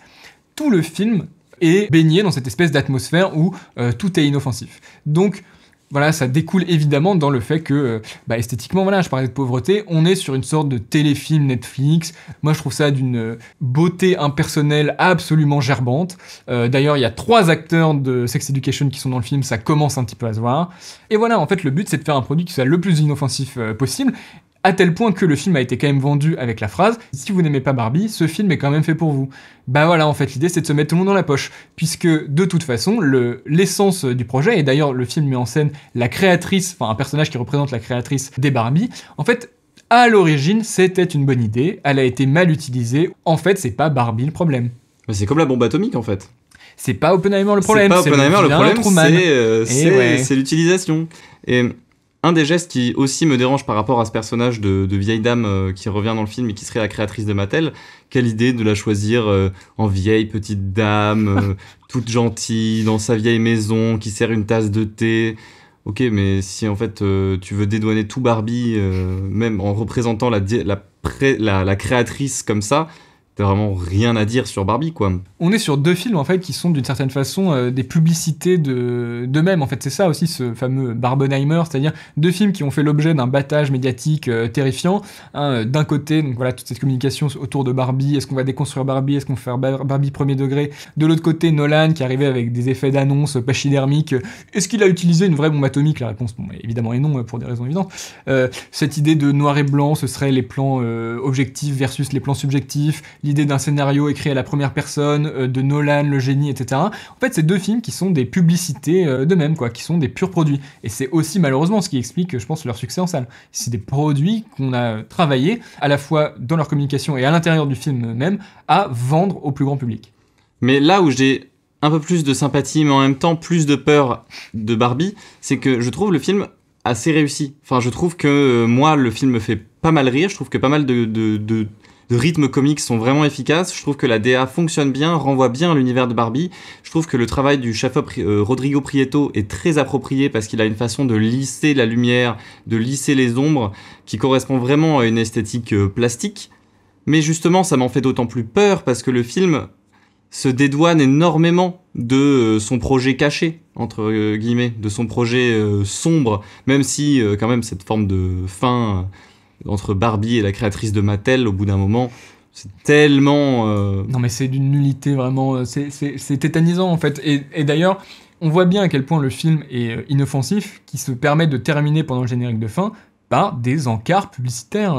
tout le film est baigné dans cette espèce d'atmosphère où tout est inoffensif. Donc voilà, ça découle évidemment dans le fait que, esthétiquement, voilà, je parlais de pauvreté, on est sur une sorte de téléfilm Netflix. Moi, je trouve ça d'une beauté impersonnelle absolument gerbante. D'ailleurs, il y a 3 acteurs de Sex Education qui sont dans le film, ça commence un petit peu à se voir. Et voilà, en fait, le but, c'est de faire un produit qui soit le plus inoffensif possible. À tel point que le film a été quand même vendu avec la phrase « Si vous n'aimez pas Barbie, ce film est quand même fait pour vous ». Bah voilà, en fait, l'idée c'est de se mettre tout le monde dans la poche, puisque de toute façon, l'essence du projet, et d'ailleurs le film met en scène la créatrice, enfin un personnage qui représente la créatrice des Barbie, en fait, à l'origine, c'était une bonne idée, elle a été mal utilisée, en fait, c'est pas Barbie le problème. Mais c'est comme la bombe atomique, en fait. C'est pas Oppenheimer le problème, c'est le problème, c'est l'utilisation. Et... un des gestes qui aussi me dérange par rapport à ce personnage de vieille dame qui revient dans le film et qui serait la créatrice de Mattel, quelle idée de la choisir en vieille petite dame, toute gentille, dans sa vieille maison, qui sert une tasse de thé. Ok, mais si en fait tu veux dédouaner tout Barbie, même en représentant la créatrice comme ça, t'as vraiment rien à dire sur Barbie, quoi. On est sur 2 films, en fait, qui sont d'une certaine façon des publicités d'eux-mêmes. En fait, c'est ça aussi, ce fameux Barbenheimer, c'est-à-dire 2 films qui ont fait l'objet d'un battage médiatique terrifiant. D'un côté, donc voilà, toute cette communication autour de Barbie, est-ce qu'on va déconstruire Barbie, est-ce qu'on va faire Barbie premier degré ? De l'autre côté, Nolan, qui arrivait avec des effets d'annonce pachydermiques. Est-ce qu'il a utilisé une vraie bombe atomique ? La réponse, évidemment, est non, pour des raisons évidentes. Cette idée de noir et blanc, ce serait les plans objectifs versus les plans subjectifs, l'idée d'un scénario écrit à la première personne, de Nolan, le génie, etc. En fait, c'est 2 films qui sont des publicités d'eux-mêmes, quoi, qui sont des purs produits. Et c'est aussi malheureusement ce qui explique, je pense, leur succès en salle. C'est des produits qu'on a travaillé, à la fois dans leur communication et à l'intérieur du film même, à vendre au plus grand public. Mais là où j'ai un peu plus de sympathie, mais en même temps plus de peur de Barbie, c'est que je trouve le film assez réussi. Enfin, je trouve que moi, le film me fait pas mal rire, je trouve que pas mal de rythmes comiques sont vraiment efficaces. Je trouve que la DA fonctionne bien, renvoie bien à l'univers de Barbie. Je trouve que le travail du chef-op Rodrigo Prieto est très approprié parce qu'il a une façon de lisser la lumière, de lisser les ombres, qui correspond vraiment à une esthétique plastique. Mais justement, ça m'en fait d'autant plus peur parce que le film se dédouane énormément de son projet caché, entre guillemets, de son projet sombre, même si quand même cette forme de fin... entre Barbie et la créatrice de Mattel, au bout d'un moment, c'est tellement... Non mais c'est d'une nullité vraiment, c'est tétanisant en fait. Et d'ailleurs, on voit bien à quel point le film est inoffensif, qui se permet de terminer pendant le générique de fin par des encarts publicitaires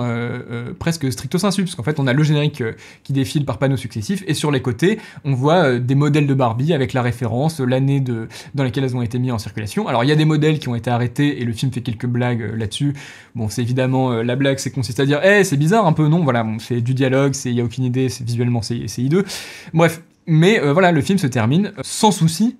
presque stricto sensu, parce qu'en fait on a le générique qui défile par panneaux successifs, et sur les côtés on voit des modèles de Barbie avec la référence, l'année dans laquelle elles ont été mises en circulation. Alors il y a des modèles qui ont été arrêtés, et le film fait quelques blagues là-dessus. Bon, c'est évidemment, la blague c'est consiste à dire « Eh, c'est bizarre un peu, non ?» Voilà, bon, c'est du dialogue, il y a aucune idée, visuellement c'est hideux. Bref, mais voilà, le film se termine sans souci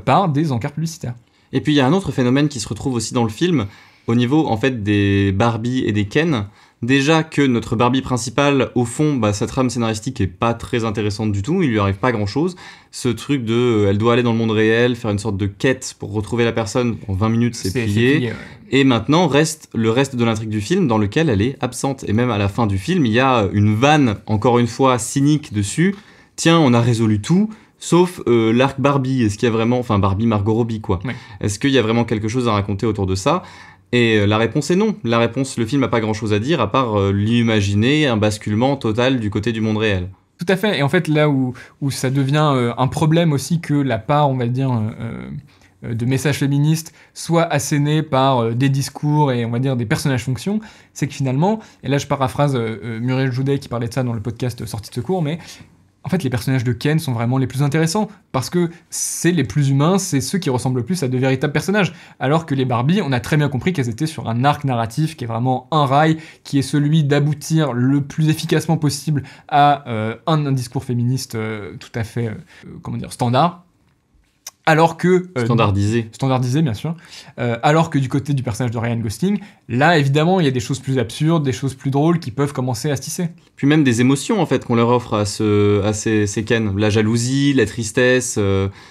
par des encarts publicitaires. Et puis il y a un autre phénomène qui se retrouve aussi dans le film, au niveau en fait des Barbie et des Ken. Déjà que notre Barbie principale, au fond, sa trame scénaristique est pas très intéressante du tout, il lui arrive pas grand-chose. Ce truc de, elle doit aller dans le monde réel, faire une sorte de quête pour retrouver la personne, en 20 minutes c'est plié. Ouais. Et maintenant reste le reste de l'intrigue du film dans lequel elle est absente. Et même à la fin du film, il y a une vanne, encore une fois, cynique dessus. Tiens, on a résolu tout, sauf l'arc Barbie. Est-ce qu'il y a vraiment... Enfin, Barbie, Margot Robbie, quoi. Ouais. Est-ce qu'il y a vraiment quelque chose à raconter autour de ça ? Et la réponse est non. La réponse, le film n'a pas grand-chose à dire, à part l'imaginer, un basculement total du côté du monde réel. Tout à fait. Et en fait, là où ça devient un problème aussi que la part, on va dire... de messages féministes soit assénés par des discours et on va dire des personnages fonctions, c'est que finalement, et là je paraphrase Muriel Joudet qui parlait de ça dans le podcast Sortie de secours, mais en fait les personnages de Ken sont vraiment les plus intéressants parce que c'est les plus humains, c'est ceux qui ressemblent le plus à de véritables personnages, alors que les Barbie, on a très bien compris qu'elles étaient sur un arc narratif qui est vraiment un rail, qui est celui d'aboutir le plus efficacement possible à un discours féministe tout à fait standard. Alors que... standardisé, bien sûr. Alors que du côté du personnage de Ryan Gosling, là, évidemment, il y a des choses plus absurdes, des choses plus drôles qui peuvent commencer à se tisser. Puis même des émotions, en fait, qu'on leur offre à ces Ken. La jalousie, la tristesse,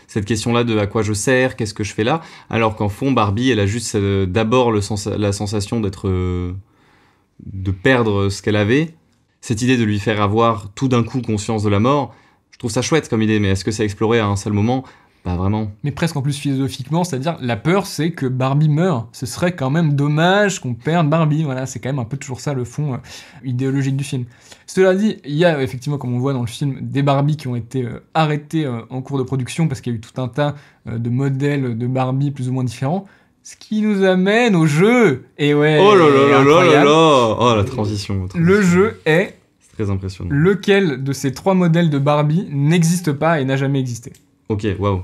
cette question-là de à quoi je sers, qu'est-ce que je fais là. Alors qu'en fond, Barbie, elle a juste d'abord la sensation de perdre ce qu'elle avait. Cette idée de lui faire avoir tout d'un coup conscience de la mort, je trouve ça chouette comme idée, mais est-ce que c'est exploré à un seul moment ? Pas vraiment. Mais presque en plus philosophiquement, c'est-à-dire la peur, c'est que Barbie meure. Ce serait quand même dommage qu'on perde Barbie. Voilà, c'est quand même un peu toujours ça le fond idéologique du film. Cela dit, il y a effectivement, comme on voit dans le film, des Barbie qui ont été arrêtés en cours de production parce qu'il y a eu tout un tas de modèles de Barbie plus ou moins différents. Ce qui nous amène au jeu. Et ouais. Oh là là là là là là. Oh la transition. Le jeu est. C'est très impressionnant. Lequel de ces 3 modèles de Barbie n'existe pas et n'a jamais existé ? Ok, waouh.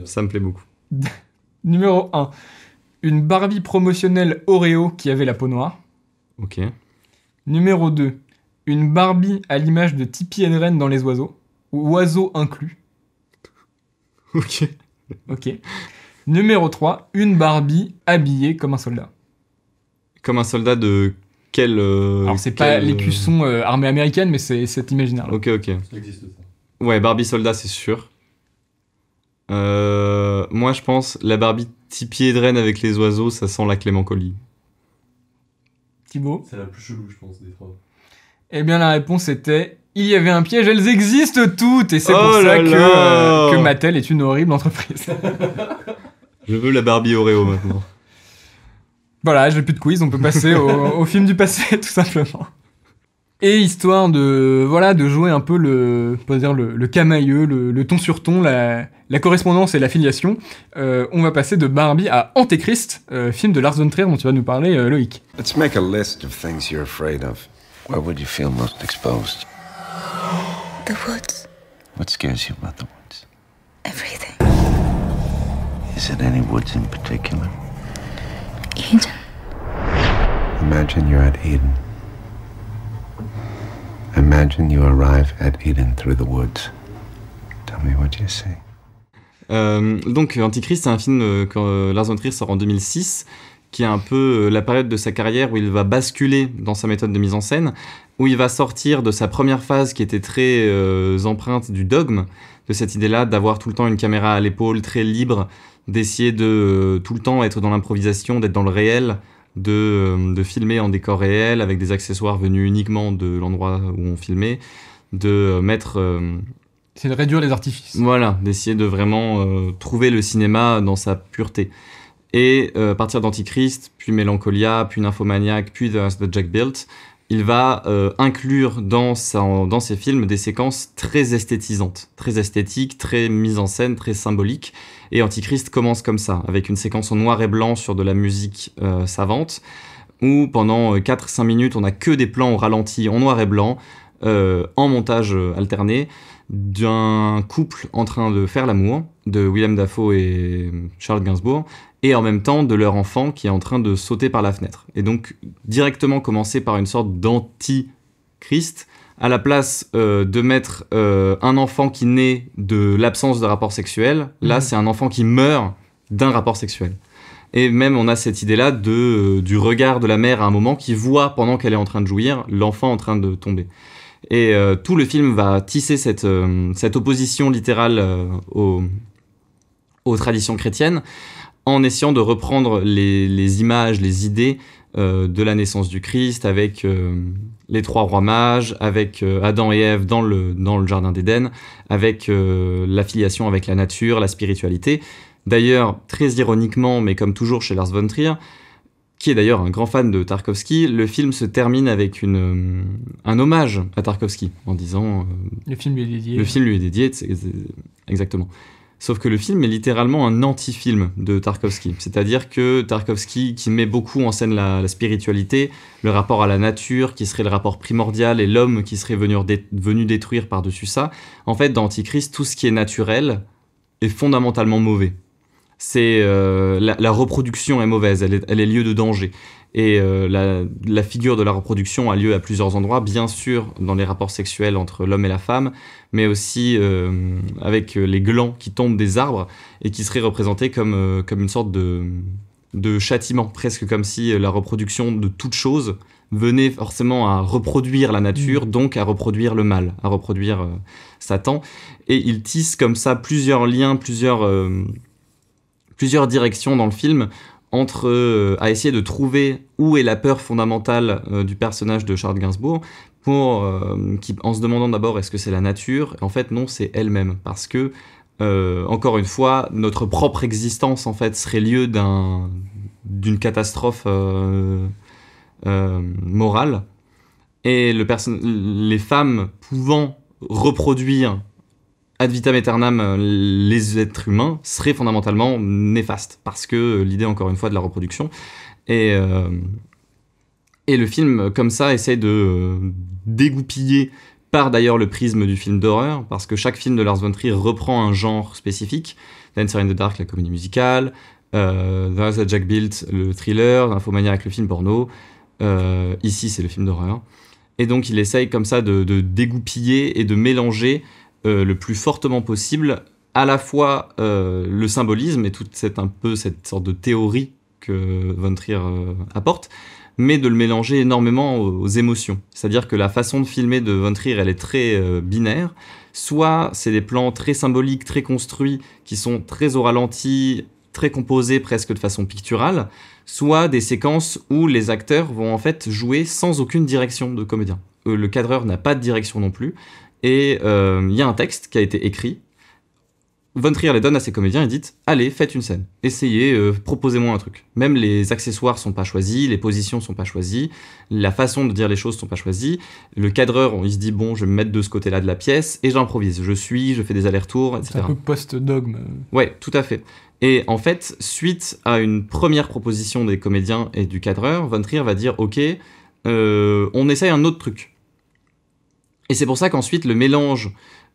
Ça me plaît beaucoup. Numéro 1. Une Barbie promotionnelle Oreo qui avait la peau noire. Ok. Numéro 2. Une Barbie à l'image de Tippi Hedren dans Les Oiseaux. Oiseaux inclus. Ok. Numéro 3. Une Barbie habillée comme un soldat. Comme un soldat de quel... Alors c'est pas l'écusson armée américaine, mais c'est cet imaginaire-là. Ok. Ça existe ça. Ouais, Barbie soldat, c'est sûr. Moi, je pense la Barbie Tippi Hedren avec les oiseaux, ça sent la Clément Colli. Thibaut ? C'est la plus chelou, je pense, des 3. Eh bien, la réponse était... Il y avait un piège, elles existent toutes. Et c'est pour ça que Mattel est une horrible entreprise. Je veux la Barbie Oreo maintenant. Voilà, j'ai plus de quiz, on peut passer au film du passé, tout simplement. Et histoire de jouer un peu le camailleux, le ton sur ton, la correspondance et l'affiliation, on va passer de Barbie à Antéchrist, film de Lars von Trier dont tu vas nous parler, Loïc. Let's make a list of things you're afraid of. Where would you feel most exposed? The woods. What scares you about the woods? Everything. Is it any woods in particular? Eden. Imagine you're at Eden. Imagine you arrive at Eden through the woods. Tell me what you see. Donc Antichrist, c'est un film que Lars von Trier sort en 2006, qui est un peu la période de sa carrière où il va basculer dans sa méthode de mise en scène, où il va sortir de sa première phase qui était très empreinte du dogme, de cette idée-là d'avoir tout le temps une caméra à l'épaule, très libre, d'essayer de tout le temps être dans l'improvisation, d'être dans le réel, de filmer en décor réel avec des accessoires venus uniquement de l'endroit où on filmait, de mettre... c'est de réduire les artifices. Voilà, d'essayer de vraiment trouver le cinéma dans sa pureté. Et à partir d'Antichrist, puis Mélancolia, puis Nymphomaniac, puis The Jack Built, il va inclure dans ses films des séquences très esthétisantes, très esthétiques, très mises en scène, très symboliques. Et Antichrist commence comme ça, avec une séquence en noir et blanc sur de la musique savante, où pendant 4-5 minutes, on n'a que des plans au ralenti en noir et blanc, en montage alterné, d'un couple en train de faire l'amour, de Willem Dafoe et Charlotte Gainsbourg, et en même temps de leur enfant qui est en train de sauter par la fenêtre. Et donc, directement commencer par une sorte d'anti-Christ, à la place de mettre un enfant qui naît de l'absence de rapport sexuel, là, c'est un enfant qui meurt d'un rapport sexuel. Et même on a cette idée-là du regard de la mère à un moment qui voit, pendant qu'elle est en train de jouir, l'enfant en train de tomber. Et tout le film va tisser cette opposition littérale aux traditions chrétiennes, en essayant de reprendre les images, les idées de la naissance du Christ, avec les 3 rois mages, avec Adam et Ève dans le jardin d'Éden, avec l'affiliation avec la nature, la spiritualité. D'ailleurs, très ironiquement, mais comme toujours chez Lars von Trier, qui est d'ailleurs un grand fan de Tarkovsky, le film se termine avec un hommage à Tarkovsky, en disant... le film lui est dédié. Le film lui est dédié, exactement. Sauf que le film est littéralement un anti-film de Tarkovsky. C'est-à-dire que Tarkovsky, qui met beaucoup en scène la spiritualité, le rapport à la nature, qui serait le rapport primordial, et l'homme qui serait venu détruire par-dessus ça, en fait, dans Antichrist, tout ce qui est naturel est fondamentalement mauvais. La reproduction est mauvaise, elle est lieu de danger. Et la figure de la reproduction a lieu à plusieurs endroits, bien sûr dans les rapports sexuels entre l'homme et la femme, mais aussi avec les glands qui tombent des arbres et qui seraient représentés comme une sorte de châtiment, presque comme si la reproduction de toute chose venait forcément à reproduire la nature, donc à reproduire le mal, à reproduire Satan. Et il tisse comme ça plusieurs liens, plusieurs directions dans le film, à essayer de trouver où est la peur fondamentale du personnage de Charles Gainsbourg, en se demandant d'abord est-ce que c'est la nature, et en fait non, c'est elle-même, parce que encore une fois, notre propre existence en fait serait lieu d'une catastrophe morale, et les femmes pouvant reproduire ad vitam aeternam les êtres humains serait fondamentalement néfaste, parce que l'idée encore une fois de la reproduction, et le film comme ça essaie de dégoupiller par d'ailleurs le prisme du film d'horreur, parce que chaque film de Lars von Trier reprend un genre spécifique. Dancer in the Dark, la comédie musicale, The House that Jack Built, le thriller, Nymphomaniac, le film porno, ici c'est le film d'horreur, et donc il essaye comme ça de dégoupiller et de mélanger le plus fortement possible, à la fois le symbolisme et toute cette sorte de théorie que von Trier apporte, mais de le mélanger énormément aux émotions. C'est-à-dire que la façon de filmer de von Trier, elle est très binaire. Soit c'est des plans très symboliques, très construits, qui sont très au ralenti, très composés presque de façon picturale, soit des séquences où les acteurs vont en fait jouer sans aucune direction de comédien. Le cadreur n'a pas de direction non plus. Et il y a un texte qui a été écrit. Von Trier les donne à ses comédiens et dit « Allez, faites une scène. Essayez, proposez-moi un truc. » Même les accessoires sont pas choisis, les positions sont pas choisies, la façon de dire les choses sont pas choisies. Le cadreur, il se dit « Bon, je vais me mettre de ce côté-là de la pièce et j'improvise. Je fais des allers-retours, etc. » C'est un peu post-dogme. Ouais, tout à fait. Et en fait, suite à une première proposition des comédiens et du cadreur, Von Trier va dire « Ok, on essaye un autre truc. » Et c'est pour ça qu'ensuite, le mélange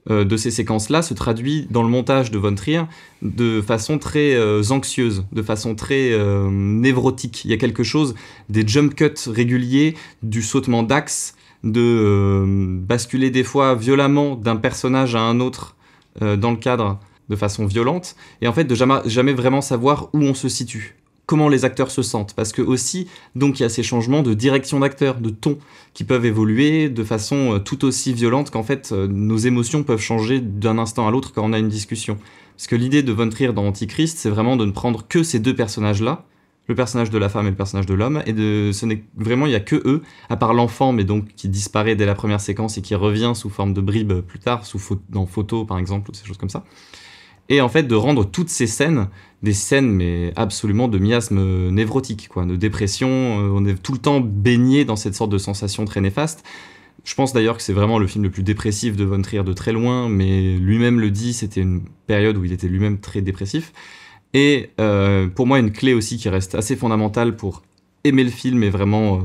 de ces séquences-là se traduit dans le montage de Von Trier de façon très anxieuse, de façon très névrotique. Il y a quelque chose des jump cuts réguliers, du sautement d'axe, de basculer des fois violemment d'un personnage à un autre dans le cadre de façon violente, et en fait de jamais vraiment savoir où on se situe. Comment les acteurs se sentent, parce que aussi, donc il y a ces changements de direction d'acteur, de ton, qui peuvent évoluer de façon tout aussi violente qu'en fait nos émotions peuvent changer d'un instant à l'autre quand on a une discussion. Parce que l'idée de Von Trier dans Antichrist, c'est vraiment de ne prendre que ces deux personnages-là, le personnage de la femme et le personnage de l'homme, et il y a que eux, à part l'enfant, mais donc qui disparaît dès la première séquence et qui revient sous forme de bribes plus tard, dans Photo par exemple, ou ces choses comme ça. Et en fait de rendre toutes ces scènes, des scènes mais absolument de miasme névrotique, quoi, de dépression, on est tout le temps baigné dans cette sorte de sensation très néfaste. Je pense d'ailleurs que c'est vraiment le film le plus dépressif de Von Trier de très loin, mais lui-même le dit, c'était une période où il était lui-même très dépressif. Et pour moi, une clé aussi qui reste assez fondamentale pour aimer le film et vraiment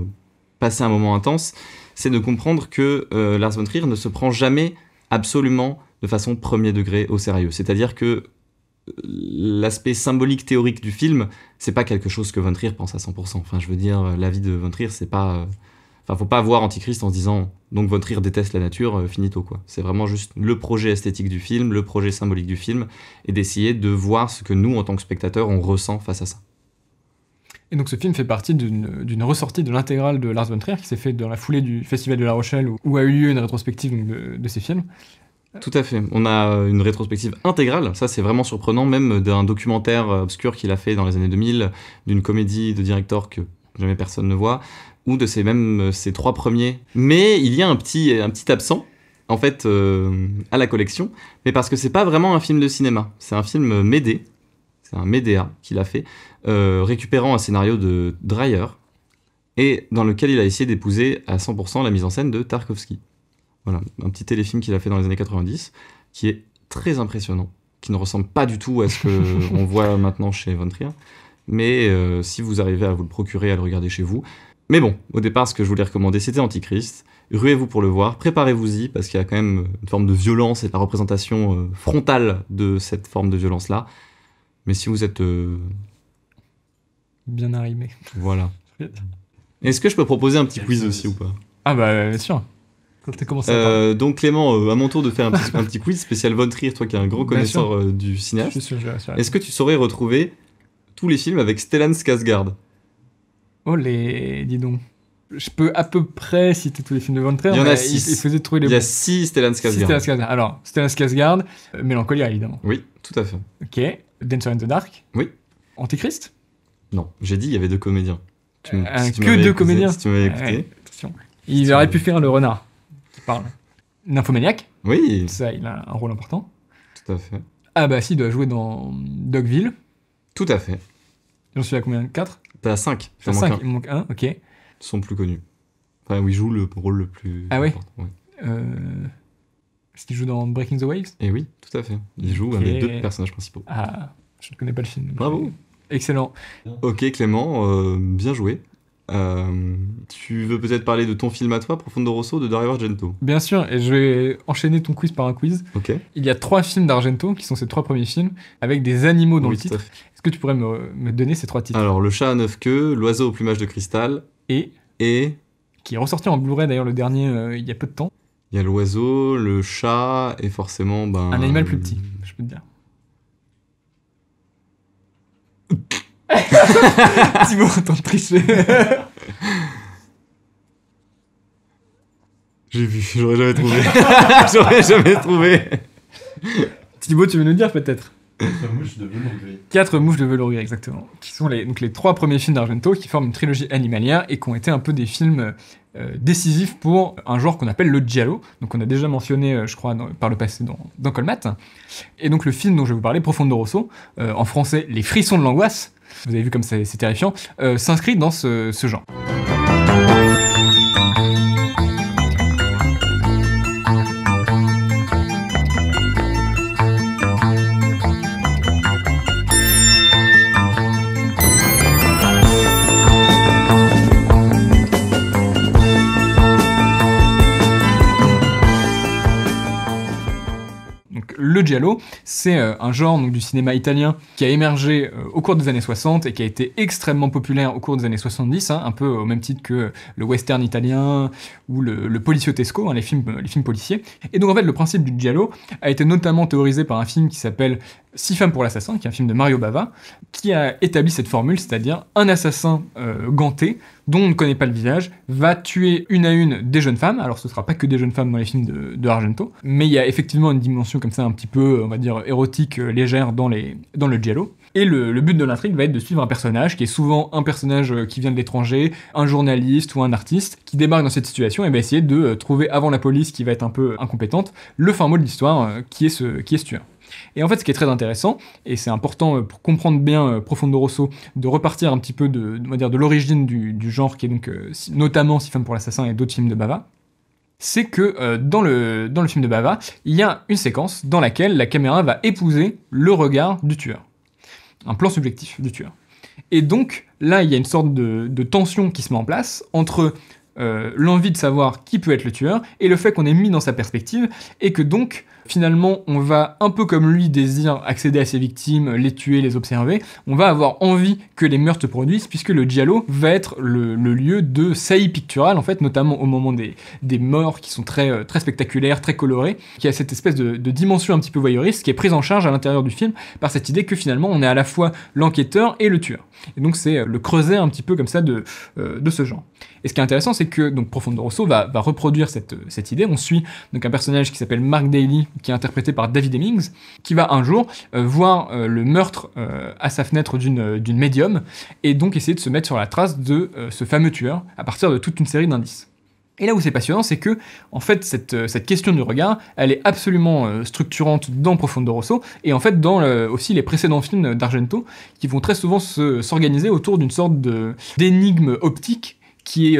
passer un moment intense, c'est de comprendre que Lars von Trier ne se prend jamais absolument de façon premier degré au sérieux. C'est-à-dire que l'aspect symbolique théorique du film, c'est pas quelque chose que Von Trier pense à 100%. Enfin, je veux dire, la vie de Von Trier, c'est pas Enfin, faut pas voir Antichrist en se disant donc Von Trier déteste la nature, finito quoi. C'est vraiment juste le projet esthétique du film, le projet symbolique du film, et d'essayer de voir ce que nous, en tant que spectateurs, on ressent face à ça. Et donc ce film fait partie d'une ressortie de l'intégrale de Lars von Trier qui s'est fait dans la foulée du Festival de La Rochelle où a eu lieu une rétrospective donc, de ces films. Tout à fait. On a une rétrospective intégrale, ça c'est vraiment surprenant, même d'un documentaire obscur qu'il a fait dans les années 2000, d'une comédie de directeur que jamais personne ne voit, ou de ses 3 premiers. Mais il y a un petit absent, en fait, à la collection, mais parce que c'est pas vraiment un film de cinéma, c'est un film Médée, c'est un Médéa qu'il a fait, récupérant un scénario de Dreyer, et dans lequel il a essayé d'épouser à 100% la mise en scène de Tarkovsky. Voilà, un petit téléfilm qu'il a fait dans les années 90, qui est très impressionnant, qui ne ressemble pas du tout à ce qu'on voit maintenant chez Von Trier, mais si vous arrivez à vous le procurer, à le regarder chez vous. Mais bon, au départ, ce que je voulais recommander, c'était Antichrist. Ruez-vous pour le voir, préparez-vous-y, parce qu'il y a quand même une forme de violence et de la représentation frontale de cette forme de violence-là. Mais si vous êtes... Bien arrimé. Voilà. Est-ce que je peux proposer un petit quiz aussi ou pas? Ah bah, bien sûr. Quand t'as commencé à donc Clément, à mon tour de faire un petit quiz spécial Von Trier, toi qui es un grand connaisseur du cinéaste. Est-ce que tu saurais retrouver tous les films avec Stellan Skarsgård? Oh dis donc. Je peux à peu près citer tous les films de Von Trier. Il y en a 6. Il faisait trouver les Il y a 6 Stellan Skarsgård. Alors, Stellan Skarsgård, Mélancolia évidemment. Oui, tout à fait. Ok. Dancer in the Dark. Oui. Antichrist. Non, j'ai dit il y avait 2 comédiens. Que 2 comédiens. Si tu m'avais écouté. Ouais, attention. Il aurait pu faire le renard qui parle. Nymphomaniac. Oui. Ça, il a un rôle important. Tout à fait. Ah bah si, il doit jouer dans Dogville. Tout à fait. J'en suis à combien? 4? T'es à 5. À 5, il manque 1, ok. Ils sont plus connus. Enfin, où il joue le rôle le plus important. Oui. Est-ce qu'il joue dans Breaking the Waves? Eh oui, tout à fait. Il joue un des 2 personnages principaux. Ah, je ne connais pas le film. Bravo. Excellent. Ok Clément, bien joué. Tu veux peut-être parler de ton film à toi, Profondo Rosso, de Dario Argento? Bien sûr, et je vais enchaîner ton quiz par un quiz. Ok. Il y a 3 films d'Argento, qui sont ses 3 premiers films, avec des animaux dans le titre. Est-ce que tu pourrais me donner ces 3 titres? Alors, Le chat à 9 queues, L'oiseau au plumage de cristal, et qui est ressorti en Blu-ray d'ailleurs le dernier il y a peu de temps. Il y a l'oiseau, le chat, et forcément... un animal plus petit, je peux te dire. Thibaut, attends de tricher. J'ai vu, j'aurais jamais trouvé. J'aurais jamais trouvé. Thibaut, tu veux nous dire peut-être? 4 mouches de velours gris. 4 mouches de velours gris, exactement. Qui sont les 3 premiers films d'Argento qui forment une trilogie animalière et qui ont été un peu des films décisifs pour un genre qu'on appelle le giallo. Donc on a déjà mentionné, je crois, par le passé dans Colmat. Et donc le film dont je vais vous parler, Profondo Rosso, en français, Les frissons de l'angoisse, vous avez vu comme c'est terrifiant, s'inscrit dans ce genre. Le giallo, c'est un genre donc, du cinéma italien qui a émergé au cours des années 60 et qui a été extrêmement populaire au cours des années 70, un peu au même titre que le western italien ou le policiotesco, les films policiers. Et donc en fait le principe du giallo a été notamment théorisé par un film qui s'appelle 6 femmes pour l'assassin, qui est un film de Mario Bava, qui a établi cette formule, c'est-à-dire un assassin ganté, dont on ne connaît pas le visage, va tuer une à une des jeunes femmes. Alors ce sera pas que des jeunes femmes dans les films de Argento, mais il y a effectivement une dimension comme ça un petit peu, on va dire, érotique, légère dans le giallo. Et le but de l'intrigue va être de suivre un personnage qui est souvent un personnage qui vient de l'étranger, un journaliste ou un artiste, qui débarque dans cette situation et va essayer de trouver, avant la police qui va être un peu incompétente, le fin mot de l'histoire qui est ce tueur. Et en fait, ce qui est très intéressant, et c'est important pour comprendre bien Profondo Rosso, de repartir un petit peu de l'origine du genre, qui est donc notamment 6 femmes pour l'assassin et d'autres films de Bava, c'est que dans le film de Bava, il y a une séquence dans laquelle la caméra va épouser le regard du tueur. Un plan subjectif du tueur. Et donc, là, il y a une sorte de tension qui se met en place entre l'envie de savoir qui peut être le tueur et le fait qu'on est mis dans sa perspective et que donc finalement on va, un peu comme lui désire accéder à ses victimes, les tuer, les observer, on va avoir envie que les meurtres se produisent, puisque le giallo va être le lieu de saillies picturales, en fait, notamment au moment des morts qui sont très, très spectaculaires, très colorées, qui a cette espèce de dimension un petit peu voyeuriste qui est prise en charge à l'intérieur du film par cette idée que finalement on est à la fois l'enquêteur et le tueur. Et donc c'est le creuset un petit peu comme ça de ce genre. Et ce qui est intéressant, c'est que donc Profondo Rosso va reproduire cette idée. On suit donc un personnage qui s'appelle Mark Daly, qui est interprété par David Hemmings, qui va un jour voir le meurtre à sa fenêtre d'une médium, et donc essayer de se mettre sur la trace de ce fameux tueur à partir de toute une série d'indices. Et là où c'est passionnant, c'est que, en fait, cette question du regard, elle est absolument structurante dans Profondo Rosso, et en fait dans aussi les précédents films d'Argento, qui vont très souvent s'organiser autour d'une sorte d'énigme optique qui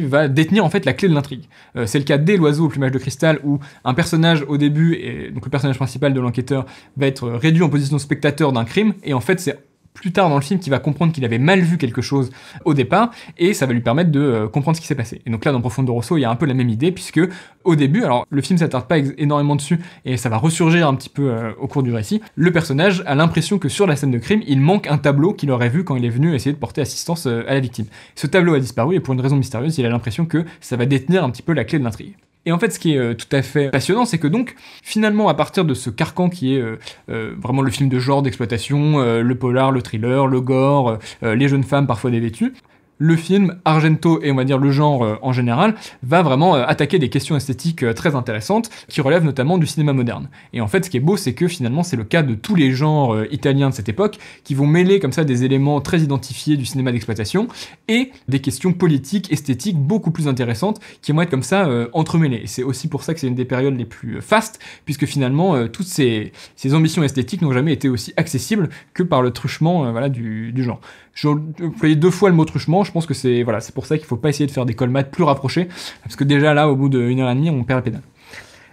va détenir en fait la clé de l'intrigue. C'est le cas dès L'Oiseau au plumage de cristal, où un personnage au début, et donc le personnage principal de l'enquêteur, va être réduit en position spectateur d'un crime, et en fait c'est plus tard dans le film qu'il va comprendre qu'il avait mal vu quelque chose au départ, et ça va lui permettre de comprendre ce qui s'est passé. Et donc là, dans Profondo Rosso, il y a un peu la même idée, puisque au début, alors le film s'attarde pas énormément dessus, et ça va ressurgir un petit peu au cours du récit, le personnage a l'impression que sur la scène de crime, il manque un tableau qu'il aurait vu quand il est venu essayer de porter assistance à la victime. Ce tableau a disparu, et pour une raison mystérieuse, il a l'impression que ça va détenir un petit peu la clé de l'intrigue. Et en fait, ce qui est tout à fait passionnant, c'est que donc, finalement, à partir de ce carcan qui est vraiment le film de genre d'exploitation, le polar, le thriller, le gore, les jeunes femmes parfois dévêtues, le film, Argento et on va dire le genre en général, va vraiment attaquer des questions esthétiques très intéressantes qui relèvent notamment du cinéma moderne. Et en fait, ce qui est beau, c'est que finalement, c'est le cas de tous les genres italiens de cette époque qui vont mêler comme ça des éléments très identifiés du cinéma d'exploitation et des questions politiques, esthétiques beaucoup plus intéressantes qui vont être comme ça entremêlées. Et c'est aussi pour ça que c'est une des périodes les plus fastes, puisque finalement, toutes ces ambitions esthétiques n'ont jamais été aussi accessibles que par le truchement du genre. J'ai employé 2 fois le mot truchement, je pense que c'est pour ça qu'il faut pas essayer de faire des colmates plus rapprochés, parce que déjà là, au bout d'1 heure et demie, on perd la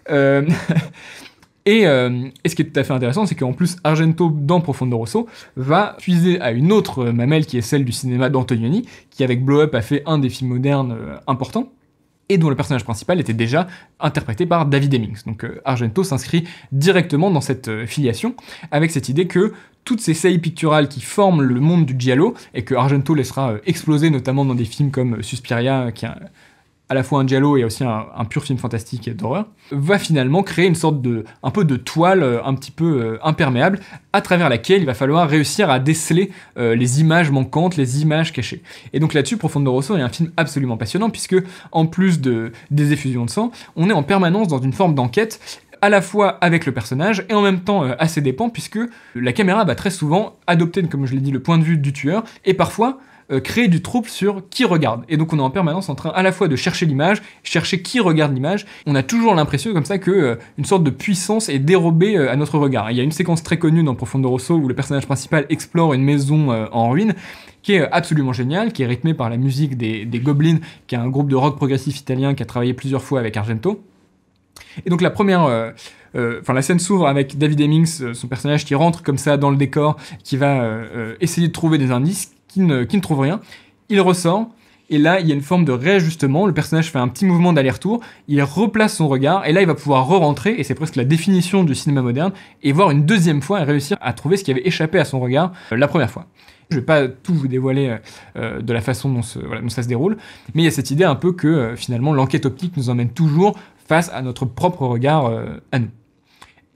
pédale. Et ce qui est tout à fait intéressant, c'est qu'en plus, Argento, dans Profondo Rosso, va puiser à une autre mamelle qui est celle du cinéma d'Antonioni, qui avec Blow Up a fait un des films modernes importants, et dont le personnage principal était déjà interprété par David Hemmings. Donc Argento s'inscrit directement dans cette filiation, avec cette idée que toutes ces saillies picturales qui forment le monde du giallo, et que Argento laissera exploser notamment dans des films comme Suspiria, qui est à la fois un giallo et aussi un pur film fantastique d'horreur, va finalement créer une sorte un peu de toile un petit peu imperméable, à travers laquelle il va falloir réussir à déceler les images manquantes, les images cachées. Et donc là-dessus, Profondo Rosso est un film absolument passionnant, puisque en plus des effusions de sang, on est en permanence dans une forme d'enquête, à la fois avec le personnage et en même temps à ses dépens, puisque la caméra va très souvent adopter, comme je l'ai dit, le point de vue du tueur, et parfois créer du trouble sur qui regarde. Et donc on est en permanence en train à la fois de chercher l'image, chercher qui regarde l'image. On a toujours l'impression comme ça que une sorte de puissance est dérobée à notre regard. Il y a une séquence très connue dans Profondo Rosso où le personnage principal explore une maison en ruine, qui est absolument géniale, qui est rythmée par la musique des Goblins, qui est un groupe de rock progressif italien qui a travaillé plusieurs fois avec Argento. Et donc la première... la scène s'ouvre avec David Hemmings, son personnage qui rentre comme ça dans le décor, qui va essayer de trouver des indices, qui ne trouve rien. Il ressort, et là, il y a une forme de réajustement. Le personnage fait un petit mouvement d'aller-retour, il replace son regard, et là, il va pouvoir re-rentrer, et c'est presque la définition du cinéma moderne, et voir une deuxième fois et réussir à trouver ce qui avait échappé à son regard la première fois. Je vais pas tout vous dévoiler de la façon dont ça se déroule, mais il y a cette idée un peu que finalement, l'enquête optique nous emmène toujours face à notre propre regard à nous.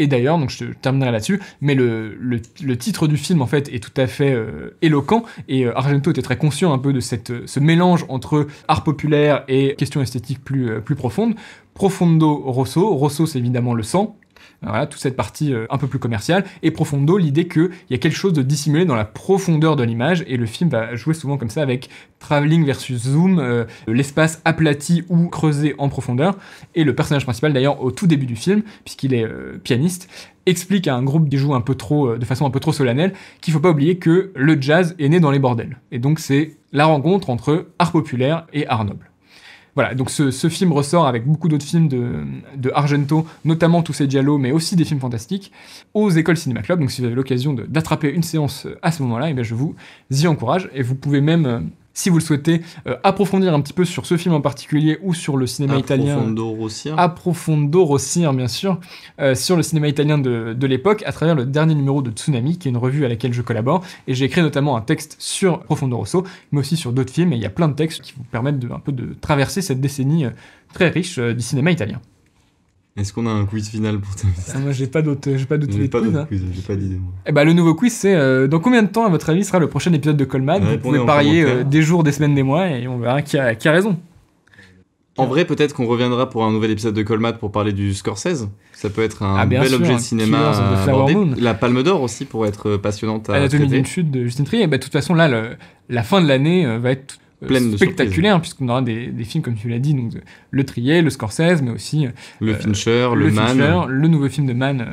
Et d'ailleurs, donc je terminerai là-dessus, mais le titre du film en fait est tout à fait éloquent, et Argento était très conscient un peu de ce mélange entre art populaire et questions esthétiques plus profondes. Profondo Rosso, Rosso c'est évidemment le sang, voilà, toute cette partie un peu plus commerciale, et Profondo, l'idée qu'il y a quelque chose de dissimulé dans la profondeur de l'image, et le film va jouer souvent comme ça avec travelling versus zoom, l'espace aplati ou creusé en profondeur, et le personnage principal d'ailleurs au tout début du film, puisqu'il est pianiste, explique à un groupe qui joue de façon un peu trop solennelle qu'il faut pas oublier que le jazz est né dans les bordels, et donc c'est la rencontre entre art populaire et art noble. Voilà, donc ce film ressort avec beaucoup d'autres films de Argento, notamment tous ces giallo, mais aussi des films fantastiques, aux écoles Cinéma Club. Donc si vous avez l'occasion d'attraper une séance à ce moment-là, et bien je vous y encourage. Et vous pouvez même, si vous le souhaitez, approfondir un petit peu sur ce film en particulier ou sur le cinéma italien. Approfondorossir, bien sûr, sur le cinéma italien de l'époque, à travers le dernier numéro de Tsunami, qui est une revue à laquelle je collabore. Et j'ai écrit notamment un texte sur Profondo Rosso, mais aussi sur d'autres films, et il y a plein de textes qui vous permettent un peu de traverser cette décennie très riche du cinéma italien. Est-ce qu'on a un quiz final pour toi? Moi, j'ai pas d'autres idées de quiz. J'ai pas d'idée, moi. Et le nouveau quiz, c'est dans combien de temps, à votre avis, sera le prochain épisode de Colmade? Vous pouvez parier des jours, des semaines, des mois, et on verra qui a raison. En vrai, peut-être qu'on reviendra pour un nouvel épisode de Colmade pour parler du Scorsese. Ça peut être un bel objet de cinéma abordé. La Palme d'Or aussi pourrait être passionnante à Anatomie traiter. d'une chute de Justine Triet. Et de toute façon, là, la fin de l'année va être pleine spectaculaire, puisqu'on aura des films, comme tu l'as dit, donc le Trier, le Scorsese, mais aussi le Fincher, le Mann, le nouveau film de Mann.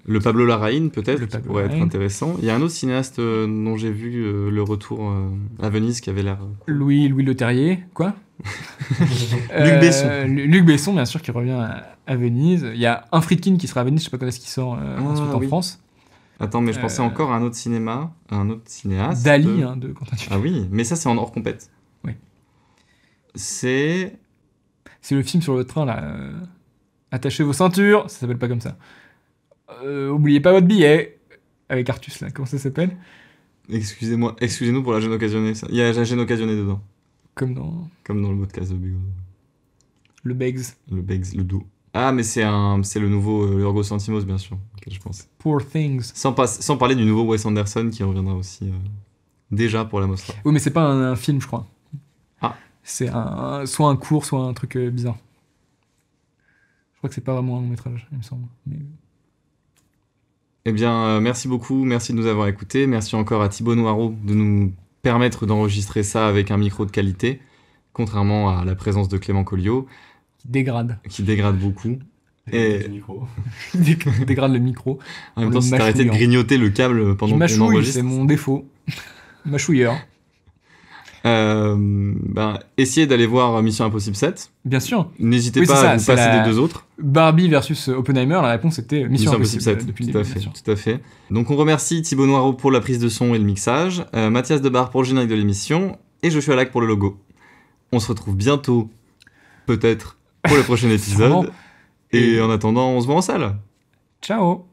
Le Pablo Larraín, peut-être, qui pourrait être intéressant. Il y a un autre cinéaste dont j'ai vu le retour à Venise qui avait l'air... Louis Leterrier, quoi Luc Besson. Luc Besson, bien sûr, qui revient à Venise. Il y a un Friedkin qui sera à Venise, je sais pas quand est-ce qu'il sort ensuite en France. Attends, mais je pensais encore à un autre cinéma, à un autre cinéaste. Dali, de Quentin Dupieux. Ah oui, mais ça c'est en hors compète. Oui. C'est le film sur le train, là. Attachez vos ceintures, ça s'appelle pas comme ça. Oubliez pas votre billet. Avec Artus, là, comment ça s'appelle? Excusez-nous pour la gêne occasionnée. Il y a la gêne occasionnée dedans. Comme dans le podcast de Bigot. Le Beggs, le dos. Ah, mais c'est le nouveau Yorgos Lanthimos, bien sûr, auquel je pense. Poor Things. Sans parler du nouveau Wes Anderson qui reviendra aussi déjà pour la Mostra. Oui, mais c'est pas un film, je crois. Ah. C'est soit un court, soit un truc bizarre. Je crois que c'est pas vraiment un long métrage, il me semble. Mais... Eh bien, merci beaucoup, merci de nous avoir écoutés. Merci encore à Thibaut Noireau de nous permettre d'enregistrer ça avec un micro de qualité, contrairement à la présence de Clément Colliot. Qui dégrade beaucoup. Et... micro. dégrade le micro. En même temps, si t'arrêtais de grignoter le câble pendant que tu m'enregistres. C'est mon défaut. Mâchouilleur. Essayez d'aller voir Mission Impossible 7. Bien sûr. N'hésitez pas à vous passer des deux autres. Barbie versus Oppenheimer, la réponse était Mission Impossible 7. Depuis tout à fait. Donc on remercie Thibaut Noireau pour la prise de son et le mixage, Mathias Debar pour le générique de l'émission, et Joshua Lac pour le logo. On se retrouve bientôt, peut-être, pour le prochain épisode. Et en attendant, on se voit en salle. Ciao.